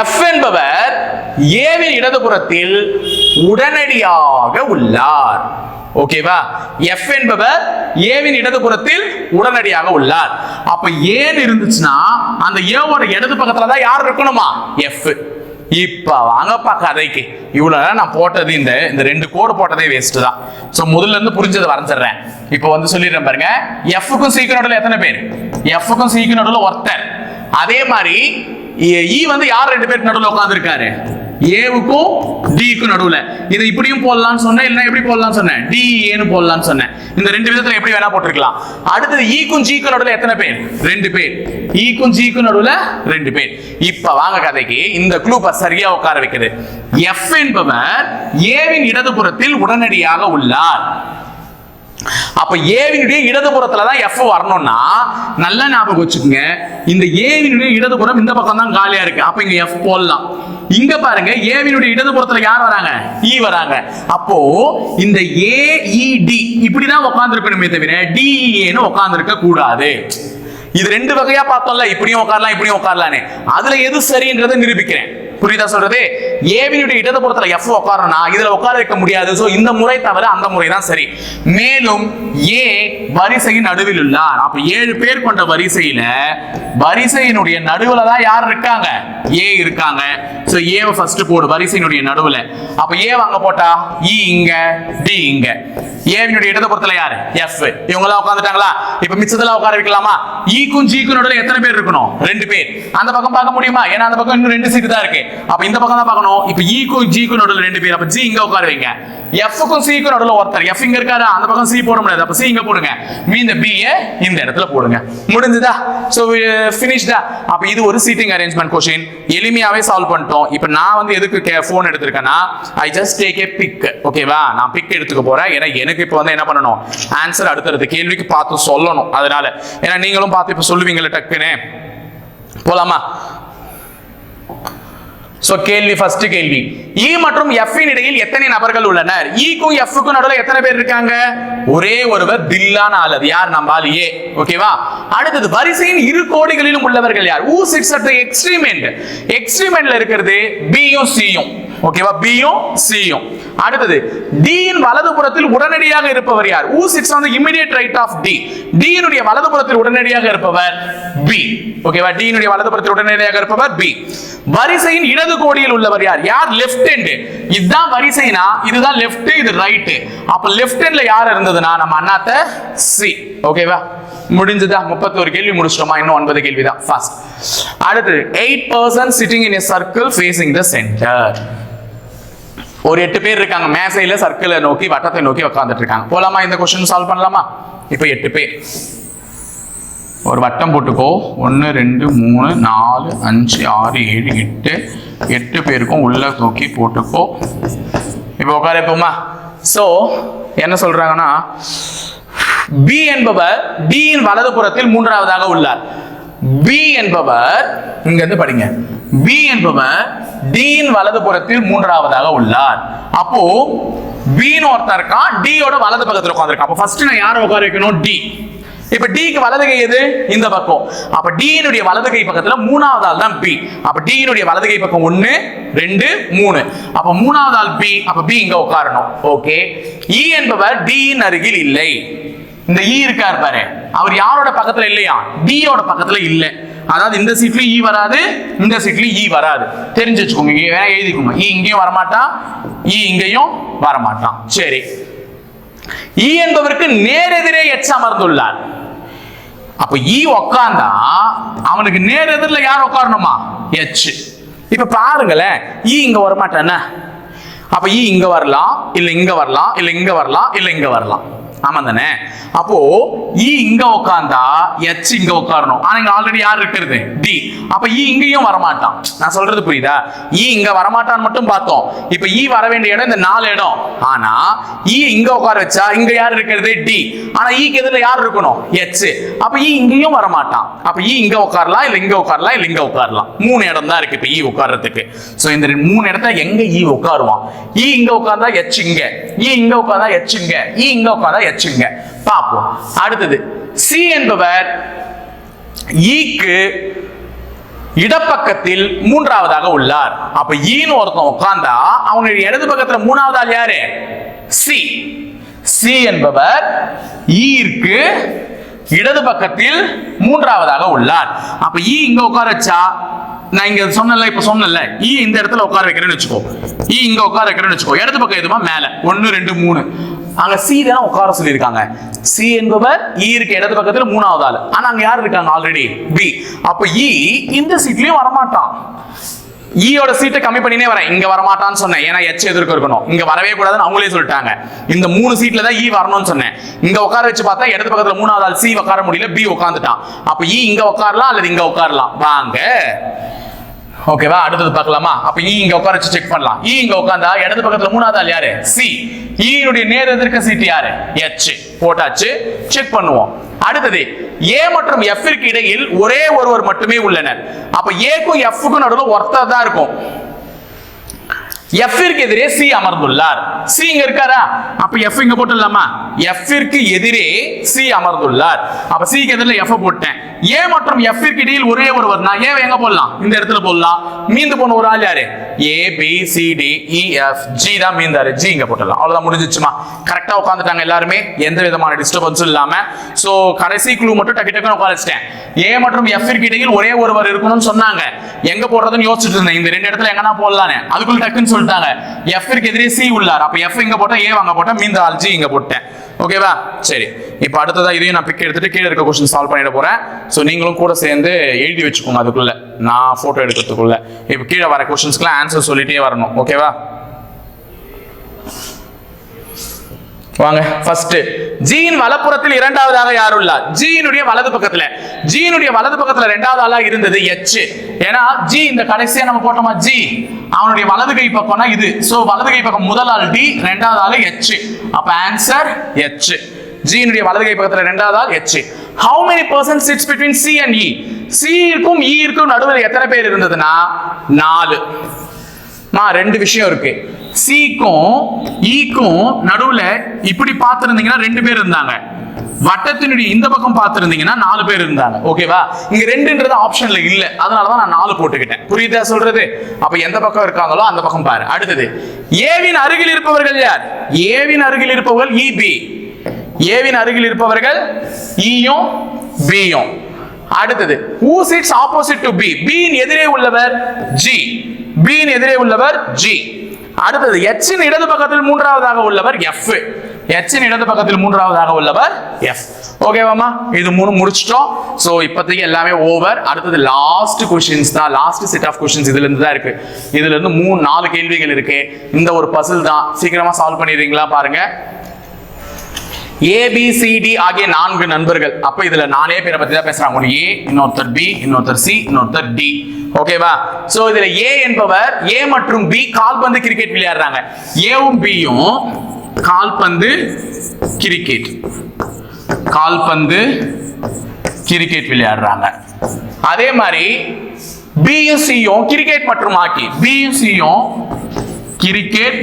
F என்பவர் A வின் இடதுபுறத்தில் உடனடியாக உள்ளார். ஓகேவா? F என்பவர் A வின் இடதுபுறத்தில் உடனடியாக உள்ளார். அப்ப A இருந்துச்சுன்னா அந்த A ஓட இடது பக்கத்துல தான் யார் இருக்கணுமா? F. இப்ப வாங்கப்பா கதைக்கு. இவ்வளவு நான் போட்டது இந்த 2 கோடு போட்டதே வேஸ்ட் தான். சோ முதல்ல இருந்து புரிஞ்சதை வரைஞ்சிடுறேன். இப்ப வந்து சொல்லிடுறேன் பாருங்க. F க்கும் C க்கும் நடுவுல எத்தனை பேர்? F க்கும் C க்கும் நடுவுல ஒருத்தர். அதே மாதிரி E வந்து யார் 2 பேருக்கு நடுவுல உட்கார்ந்து இருக்காரு? ஏவுக்கும் டிக்கும் நடுவுல. இதை இப்படியும் போடலாம்னு சொன்னேன், இல்ல எப்படி போடலாம்னு சொன்னேன்? DEA ன்னு போடலாம்னு சொன்னேன். இந்த 2 விதத்துல எப்படி வேணா போட்டுருக்கலாம். அடுத்தது E க்கும் G க்கும் நடுவுல எத்தனை பேர்? 2 பேர். E க்கும் G க்கும் நடுவுல 2 பேர். இப்ப வாங்க கதைக்கு. இந்த க்ளூ சரியா உட்கார வைக்குது. F என்பவர் A வின் இடதுபுறத்தில் உடனடியாக உள்ளார். அப்ப ஏவினுடைய இடதுபுறத்துல தான் F வரணும்னா நல்லா ஞாபகம் வச்சுக்கோங்க. இந்த ஏவினுடைய இடதுபுறம் இந்த பக்கம் தான் காலியா இருக்கு. அப்ப இங்க F போடலாம். இங்க பாருங்க, ஏவினுடைய இடதுபுறத்துல யார் வராங்க? E வராங்க. அப்போ இந்த AED இப்படிதான் உட்கார்ந்து இருக்கணுமே தவிர DEA ன்னு உட்கார்ந்து இருக்க கூடாது. இது 2 வகையா பார்த்தோம்ல, இப்படியும் உட்காரலாம் இப்படியும் உட்காரலான்னு. அதுல எது சரின்றதை நிரூபிக்கிறேன். புரியுதா சொல்றது? ஏவினுடைய இடதுபுறத்துல F உட்காரணும்னா இதுல உட்கார வைக்க முடியாது. சோ இந்த முறை தவிர அந்த முறை தான் சரி. மேலும் A வரிசையின் நடுவில் உள்ளார். அப்ப 7 பேர் கொண்ட வரிசையில வரிசையினுடைய நடுவுல தான் யார் இருக்காங்க? A இருக்காங்க. சோ A ஃபர்ஸ்ட் போடு வரிசையினுடைய நடுவுல. அப்ப A வாங்க போட்டா E இங்க, D இங்க. ஏவினுடைய இடதுபுறத்துல யாரு எஃப் இவங்க எல்லாம் உட்கார்ந்துட்டாங்களா இப்ப மிச்சத்துல உட்கார வைக்கலாமா ஈக்கும் ஜிக்கும் நடுவுல எத்தனை பேர் இருக்கணும் ரெண்டு பேர் அந்த பக்கம் பார்க்க முடியுமா ஏன்னா அந்த பக்கம் இன்னும் ரெண்டு சீட் தான் இருக்கு அப்ப இந்த பக்கம் தான் பார்க்கணும் இப்ப ஈக்கும் ஜிக்கும் நடுவுல ரெண்டு பேர் அப்ப ஜி இங்க உட்கார வைங்க எஃப்க்கும் சிக்கும் நடுவுல ஒருத்தர் எஃப் இங்க இருக்காரு அந்த பக்கம் சி போட முடியாது அப்ப சி இங்க போடுங்க மீந்த பி இந்த இடத்துல போடுங்க முடிஞ்சதா சோ ஃபினிஷ்டா அப்ப இது ஒரு சீட்டிங் அரேஞ்ச்மென்ட் क्वेश्चन எளிமையாவே சால்வ் பண்ணிட்டோம் இப்போ நான் வந்து எதுக்கு ஃபோன் எடுத்துர்க்கேனா I just take a pic ஓகேவா நான் பிக் எடுத்துக்க போறேன் ஏன்னா எனக்கு இப்போ வந்து என்ன பண்ணணும் ஆன்சர் அடுத்த கேள்விக்கு பார்த்து சொல்லணும் அதனால ஏன்னா நீங்களும் பார்த்து இப்ப சொல்லுவீங்கல டக்குனே போலாமா சோ கேள்வி ஃபர்ஸ்ட் கேள்வி E மற்றும் F இன் இடையில் எத்தனை நபர்கள் உள்ளனர் E க்கும் F க்கும் நடுவுல எத்தனை பேர் இருக்காங்க ஒரே ஒருவர் தில்லான ஆள் அது யார் நம்மால் A ஓகேவா அடுத்து வரிசையின் இரு கோடிகளிலும் உள்ளவர்கள் யார் who sits at the extreme end extreme எண்ட்ல இருக்குது B யும் C யும் ஓகேவா B யும் C யும் அடுத்து D இன் வலதுபுறத்தில் உடனடியாக இருப்பவர் யார் who sits on the immediate right of D D இனுடைய வலதுபுறத்தில் உடனடியாக இருப்பவர் B ஓகேவா D இனுடைய வலதுபுறத்தில் உடனடியாக இருப்பவர் B வரிசையின் இடது கோடியில் உள்ளவர் யார் யார் லெஃப்ட் ஹேண்ட் இதுதான் வரிசைனா இதுதான் லெஃப்ட் இது ரைட் அப்ப லெஃப்ட் ஹேண்ட்ல யார் இருந்ததுனா நம்ம அண்ணாத்த C ஓகேவா முடிஞ்சதா 31 கேள்வி முடிச்சிட்டோமா இன்னும் 9 கேள்வி தான் ஃபாஸ்ட் அடுத்து 8 persons sitting in a circle facing the center ஒரு 8 பேர் இருக்காங்க மேசையில சர்க்கிளை நோக்கி வட்டத்தை நோக்கி உட்கார்ந்துட்டு இருக்காங்க போலாமா இந்த क्वेश्चन சால்வ் பண்ணலாமா இப்போ 8 பேர் ஒரு வட்டம் போட்டுக்கோ 1 2 3 4 5 6 7 8 8 பேருக்கும் உள்ள தூக்கி போட்டுக்கோ இப்போ உட்கார வைப்போமா சோ என்ன சொல்றாங்கன்னா B என்பவர் D இன் வலதுபுறத்தில் மூன்றாவதாக உள்ளார் B என்பவர் இங்க இருந்து படிங்க B என்பவர் D இன் வலதுபுறத்தில் மூன்றாவதாக உள்ளார் அப்போ B ன்னு ஒருத்தர் இருக்கான் D யோட வலது பக்கத்துல உட்கார்ந்திருக்கான் அப்ப ஃபர்ஸ்ட் நான் யாரை உட்கார வைக்கணும் D இப்ப D க்கு வலது கை எது இந்த பக்கம் அப்ப D னுடைய வலது கை பக்கத்துல மூணாவது ஆள் தான் B அப்ப D னுடைய வலது கை பக்கம் 1 2 3 அப்ப மூணாவது ஆள் B அப்ப B இங்க உட்காரணும் ஓகே E என்பவர் D இன் அருகில் இல்லை இந்த E இருக்கார் பாரு அவர் யாரோட பக்கத்துல இல்லையா D யோட பக்கத்துல இல்ல அதாவது இந்த சீட்லயும் E வராது இந்த சீட்லயும் E வராது தெரிஞ்சு வச்சுக்கோங்க இங்க வேணா எழுதிக்கோங்க E இங்கேயும் வரமாட்டான் E இங்கேயும் வரமாட்டான் சரி E என்பவருக்கு நேரெதிரே H அமர்ந்துள்ளார் அப்ப E உட்கார்ந்தா அவனுக்கு நேர் எதிரில் யார் உட்காரணுமா H இப்ப பாருங்களேன் E இங்க வரமாட்டானே அப்ப E இங்க வரலாம் இல்ல இங்க வரலாம் இல்ல இங்க வரலாம் இல்ல இங்க வரலாம் ஆமா தானே அப்போ E இங்க உட்கார்ந்தா H இங்க உட்காரணும் ஆனா இங்க ஆல்ரெடி யார் இருக்கிறது D அப்ப E இங்கேயும் வரமாட்டான் நான் சொல்றது புரியுதா E இங்க வரமாட்டான்னு மட்டும் பார்த்தோம் இப்ப E வர வேண்டிய இடம் இந்த 4 இடம் ஆனா E இங்க உட்கார வச்சா இங்க யார் இருக்கிறது D ஆனா E க்கு எதிரில யார் இருக்கணும் H அப்ப E இங்கேயும் வரமாட்டான் அப்ப E இங்க உட்காரலாம் இல்ல இங்க உட்காரலாம் இல்ல இங்க உட்காரலாம் 3 இடம் தான் இருக்கு இப்ப E உட்கார்றதுக்கு சோ இந்த 3 இடத்துல எங்க E உட்காருவான் E இங்க உட்கார்ந்தா H இங்க E இங்க உட்கார்ந்தா H இங்க E இங்க உட்கார்ந்தா H இங்க பாப்போம் அடுத்தது C என்பவர் E க்கு இடப்பக்கத்தில் மூன்றாவதாக உள்ளார் அப்ப E ன்னு ஒருத்தன் உட்கார்ந்தா அவனுடைய இடது பக்கத்துல மூணாவது ஆள் யாரு C C என்பவர் E க்கு இடது பக்கத்தில் மூன்றாவதாக உள்ளார் அப்ப E இங்க உட்கார வச்சா நான் இங்க சொன்னல இப்ப சொன்னல E இந்த இடத்துல உட்கார வைக்கிறேன்னு வெச்சுக்கோ E இங்க உட்கார வைக்கிறேன்னு வெச்சுக்கோ இடது பக்கம் எதுமா மேல 1 2 3 அங்க C தான் உட்கார சொல்லி இருக்காங்க C என்பவர் E இருக்கு இடது பக்கத்துல மூணாவது ஆளு ஆனா அங்க யார் இருக்காங்க ஆல்ரெடி B அப்ப E இந்த சீட்லயும் வர மாட்டான் E யோட சீட்டை கம்மி பண்ணினே வரேன் இங்க வர மாட்டான்னு சொன்னேன் ஏன்னா H எதிர்க்க இருக்கணும் இங்க வரவே கூடாதுன்னு அவங்களே சொல்லிட்டாங்க இந்த 3 சீட்ல தான் E வரணும்னு சொன்னேன் இங்க உட்கார வச்சு பார்த்தா இடது பக்கத்துல மூணாவது ஆள் C உட்கார முடியல B உட்கார்ந்துட்டான் அப்ப E இங்க உட்காரலாம் அல்லது இங்க உட்காரலாம் வாங்க ஓகேவா அடுத்து பார்க்கலாமா அப்ப E இங்க உட்கார வச்சு செக் பண்ணலாம் E இங்க உட்கார்ந்தா இடது பக்கத்துல மூணாவது ஆள் யாரு C E னுடைய நேர் எதிர்க்க சீட் யாரு H போட்டாச்சு செக் பண்ணுவோம் அடுத்தது A மற்றும் F க்கு இடையில் ஒரே ஒருவர் மட்டுமே உள்ளனர் அப்ப A க்கும் F க்கும் நடுவுல ஒருத்தர் தான் இருக்கும் F ற்கு எதிரே C அமர்ந்துள்ளார் C இங்க இருக்காரா அப்ப F இங்க போட்டுடலாமா F ற்கு எதிரே C அமர்ந்துள்ளார் அப்ப C க்கு எதிரில F போட்டேன் A மற்றும் F ற்கு இடையில் ஒரே ஒருவர்னா A எங்க போடலாம் இந்த இடத்துல போடலாம் மீந்து போன ஒரு ஆள் யாரு A B C D E F G தான் மீந்தாரு G இங்க போடலாம் அவ்வளவுதான் முடிஞ்சிச்சுமா கரெக்ட்டா உட்கார்ந்துட்டாங்க எல்லாரும் எந்த விதமான டிஸ்டர்பன்ஸும் இல்லாம சோ கடைசி க்ளூ மட்டும் டக்கு டக்குன்னு உட்கார வச்சிட்டேன் A மற்றும் F ற்கு இடையில் ஒரே ஒருவர் இருக்கணும்னு சொன்னாங்க எங்க போடுறதுன்னு யோசிச்சுட்டு இருந்தேன் இந்த ரெண்டு இடத்துல எங்கனா போடலானே அதுக்குள்ள டக்குன்னு சொல்லிட்டாங்க F க்கு எதிரே C உள்ளார். அப்ப F இங்க போட்டா A அங்க போட்டா மீந்த ஆல் G இங்க போட்டேன். ஓகேவா? சரி, இப்போ அடுத்ததா இதையும் நான் பிக் எடுத்துட்டு கீழே இருக்க क्वेश्चन சால்வ் பண்ணிட போறேன். சோ நீங்களும் கூட சேர்ந்து எழுதி வச்சுக்கோங்க அதுக்குள்ள, நான் போட்டோ எடுக்கிறதுக்குள்ள. இப்போ கீழே வர क्वेश्चंसக்குலாம் ஆன்சர் சொல்லிட்டே வரணும். ஓகேவா? வாங்க, ஃபர்ஸ்ட் G இன் வலப்புறத்தில் இரண்டாவதாக யார் உள்ளார்? G இனுடைய வலது பக்கத்துல, G இனுடைய வலது பக்கத்துல இரண்டாவது ஆளா இருந்தது H. ஏன்னா G இந்த கடைசியா நம்ம போட்டோமா G, அவனுடைய வலது கை பக்கம்னா இது. சோ வலது கை பக்கம் முதல் ஆள் D, இரண்டாவது ஆள் H. அப்ப ஆன்சர் H. G இனுடைய வலது கை பக்கத்துல இரண்டாவது ஆள் H. How many persons sits between C and E? C க்கும் E க்கும் நடுவுல எத்தனை பேர் இருந்ததுன்னா 4. ரெண்டு விஷயம் இருக்கு. C-க்கும் E-க்கும் நடுவுல இப்படி பார்த்திருந்தீங்கன்னா 2 பேர் இருந்தாங்க. வட்டத்தினுடைய இந்த பக்கம் பார்த்திருந்தீங்கன்னா 4 பேர் இருந்தாங்க. ஓகேவா? இங்க 2ன்றது ஆப்ஷன்ல இல்ல, அதனாலதான் நான் 4 போட்டுக்கிட்டேன். புரியுதா சொல்றது? அப்ப எந்த பக்கம் இருக்காங்களோ அந்த பக்கம் பாரு. அடுத்தது ஏவின் அருகில் இருப்பவர்கள் யார்? ஏவின் அருகில் இருப்பவர்கள் EB. ஏவின் அருகில் இருப்பவர்கள் E-யும் B-யும். அடுத்தது who sits opposite to B? B இன் எதிரே உள்ளவர் G. B இன் எதிரே உள்ளவர் G. அடுத்தது H இன் இடது பக்கத்தில் மூன்றாவதாக உள்ளவர் F. H இன் இடது பக்கத்தில் மூன்றாவதாக உள்ளவர் F. ஓகேவாமா? இது மூணு முடிச்சிட்டோம். சோ இப்போதைக்கு எல்லாமே ஓவர். அடுத்தது லாஸ்ட் क्वेश्चंस தான், லாஸ்ட் செட் ஆஃப் क्वेश्चंस இதுல இருந்து தான் இருக்கு. இதுல இருந்து 4 கேள்விகள் இருக்கு. இந்த ஒரு பசில் தான், சீக்கிரமா சால்வ் பண்ணிடுறீங்களா பாருங்க. ABCD ஆகிய 4 நண்பர்கள். அப்ப இதுல 4 பேரை பத்தி தான் பேசுறாங்க. ஒரு A, இன்னொருத்தர் B, இன்னொருத்தர் C, இன்னொருத்தர் D. ஓகேவா? சோ இதுல A என்பவர் A மற்றும் B கால்பந்து கிரிக்கெட் விளையாடுறாங்க. Aவும் Bயும் கால்பந்து கிரிக்கெட் விளையாடுறாங்க. அதே மாதிரி Bயும் Cயும் கிரிக்கெட் மற்றும் ஹாக்கி. Bயும் Cயும் கிரிக்கெட்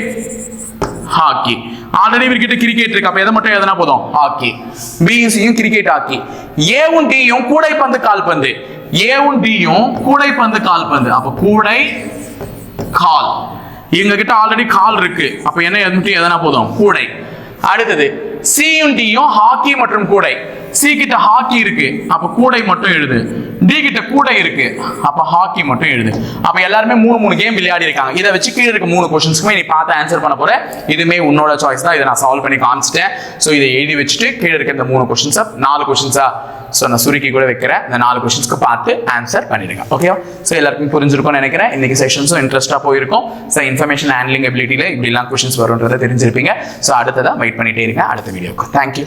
ஹாக்கி. ஆல்ரெடி இவர்கிட்ட கிரிக்கெட் இருக்கு, அப்ப எதை மட்டும் எதனா போதும் ஹாக்கி. Bயும் Cயும் கிரிக்கெட் ஹாக்கி. Aவும் Dயும் கூடைப்பந்து கால்பந்து. Aவும் Dயும் கூடைப்பந்து கால்பந்து. அப்ப கூடை கால். இவங்க கிட்ட ஆல்ரெடி கால் இருக்கு, அப்ப என்ன எதனா போதும் கூடை. அடுத்தது Cயும் Dயும் ஹாக்கி மற்றும் கூடை. C கிட்ட ஹாக்கி இருக்கு, அப்ப கூடை மட்டும் எழுது. D கிட்ட கூடை இருக்கு, அப்ப ஹாக்கி மட்டும் எழுது. அப்ப எல்லாரும் 3 கேம் விளையாடி இருக்காங்க. இதை வச்சு கீழே இருக்க 3 क्वेश्चंसக்குமே நீ பார்த்து ஆன்சர் பண்ண போற. இதுமே உன்னோட சாய்ஸ் தான். இதை நான் சால்வ் பண்ணி காமிச்சிட்டேன். சோ இதை எழுதி வச்சுட்டு கீழே இருக்க இந்த 3 क्वेश्चंस 4 क्वेश्चंஸா சோ நான் சுருக்கி கூட வைக்கிறேன். இந்த 4 क्वेश्चंसக்கு பார்த்து ஆன்சர் பண்ணிடுங்க. ஓகேவா? சோ எல்லாருக்கும் புரிஞ்சிருக்கும்னு நினைக்கிறேன். இன்னைக்கு செஷன்ஸும் இன்ட்ரெஸ்டா போயிருக்கும். சோ இன்ஃபர்மேஷன் ஹேண்ட்லிங் எபிலிட்டில இப்படி எல்லாம் क्वेश्चंस வரும்ன்றதை தெரிஞ்சிருப்பீங்க. சோ அடுத்ததா வெயிட் பண்ணிட்டே இருங்க அடுத்த வீடியோக்கு. தேங்க்யூ.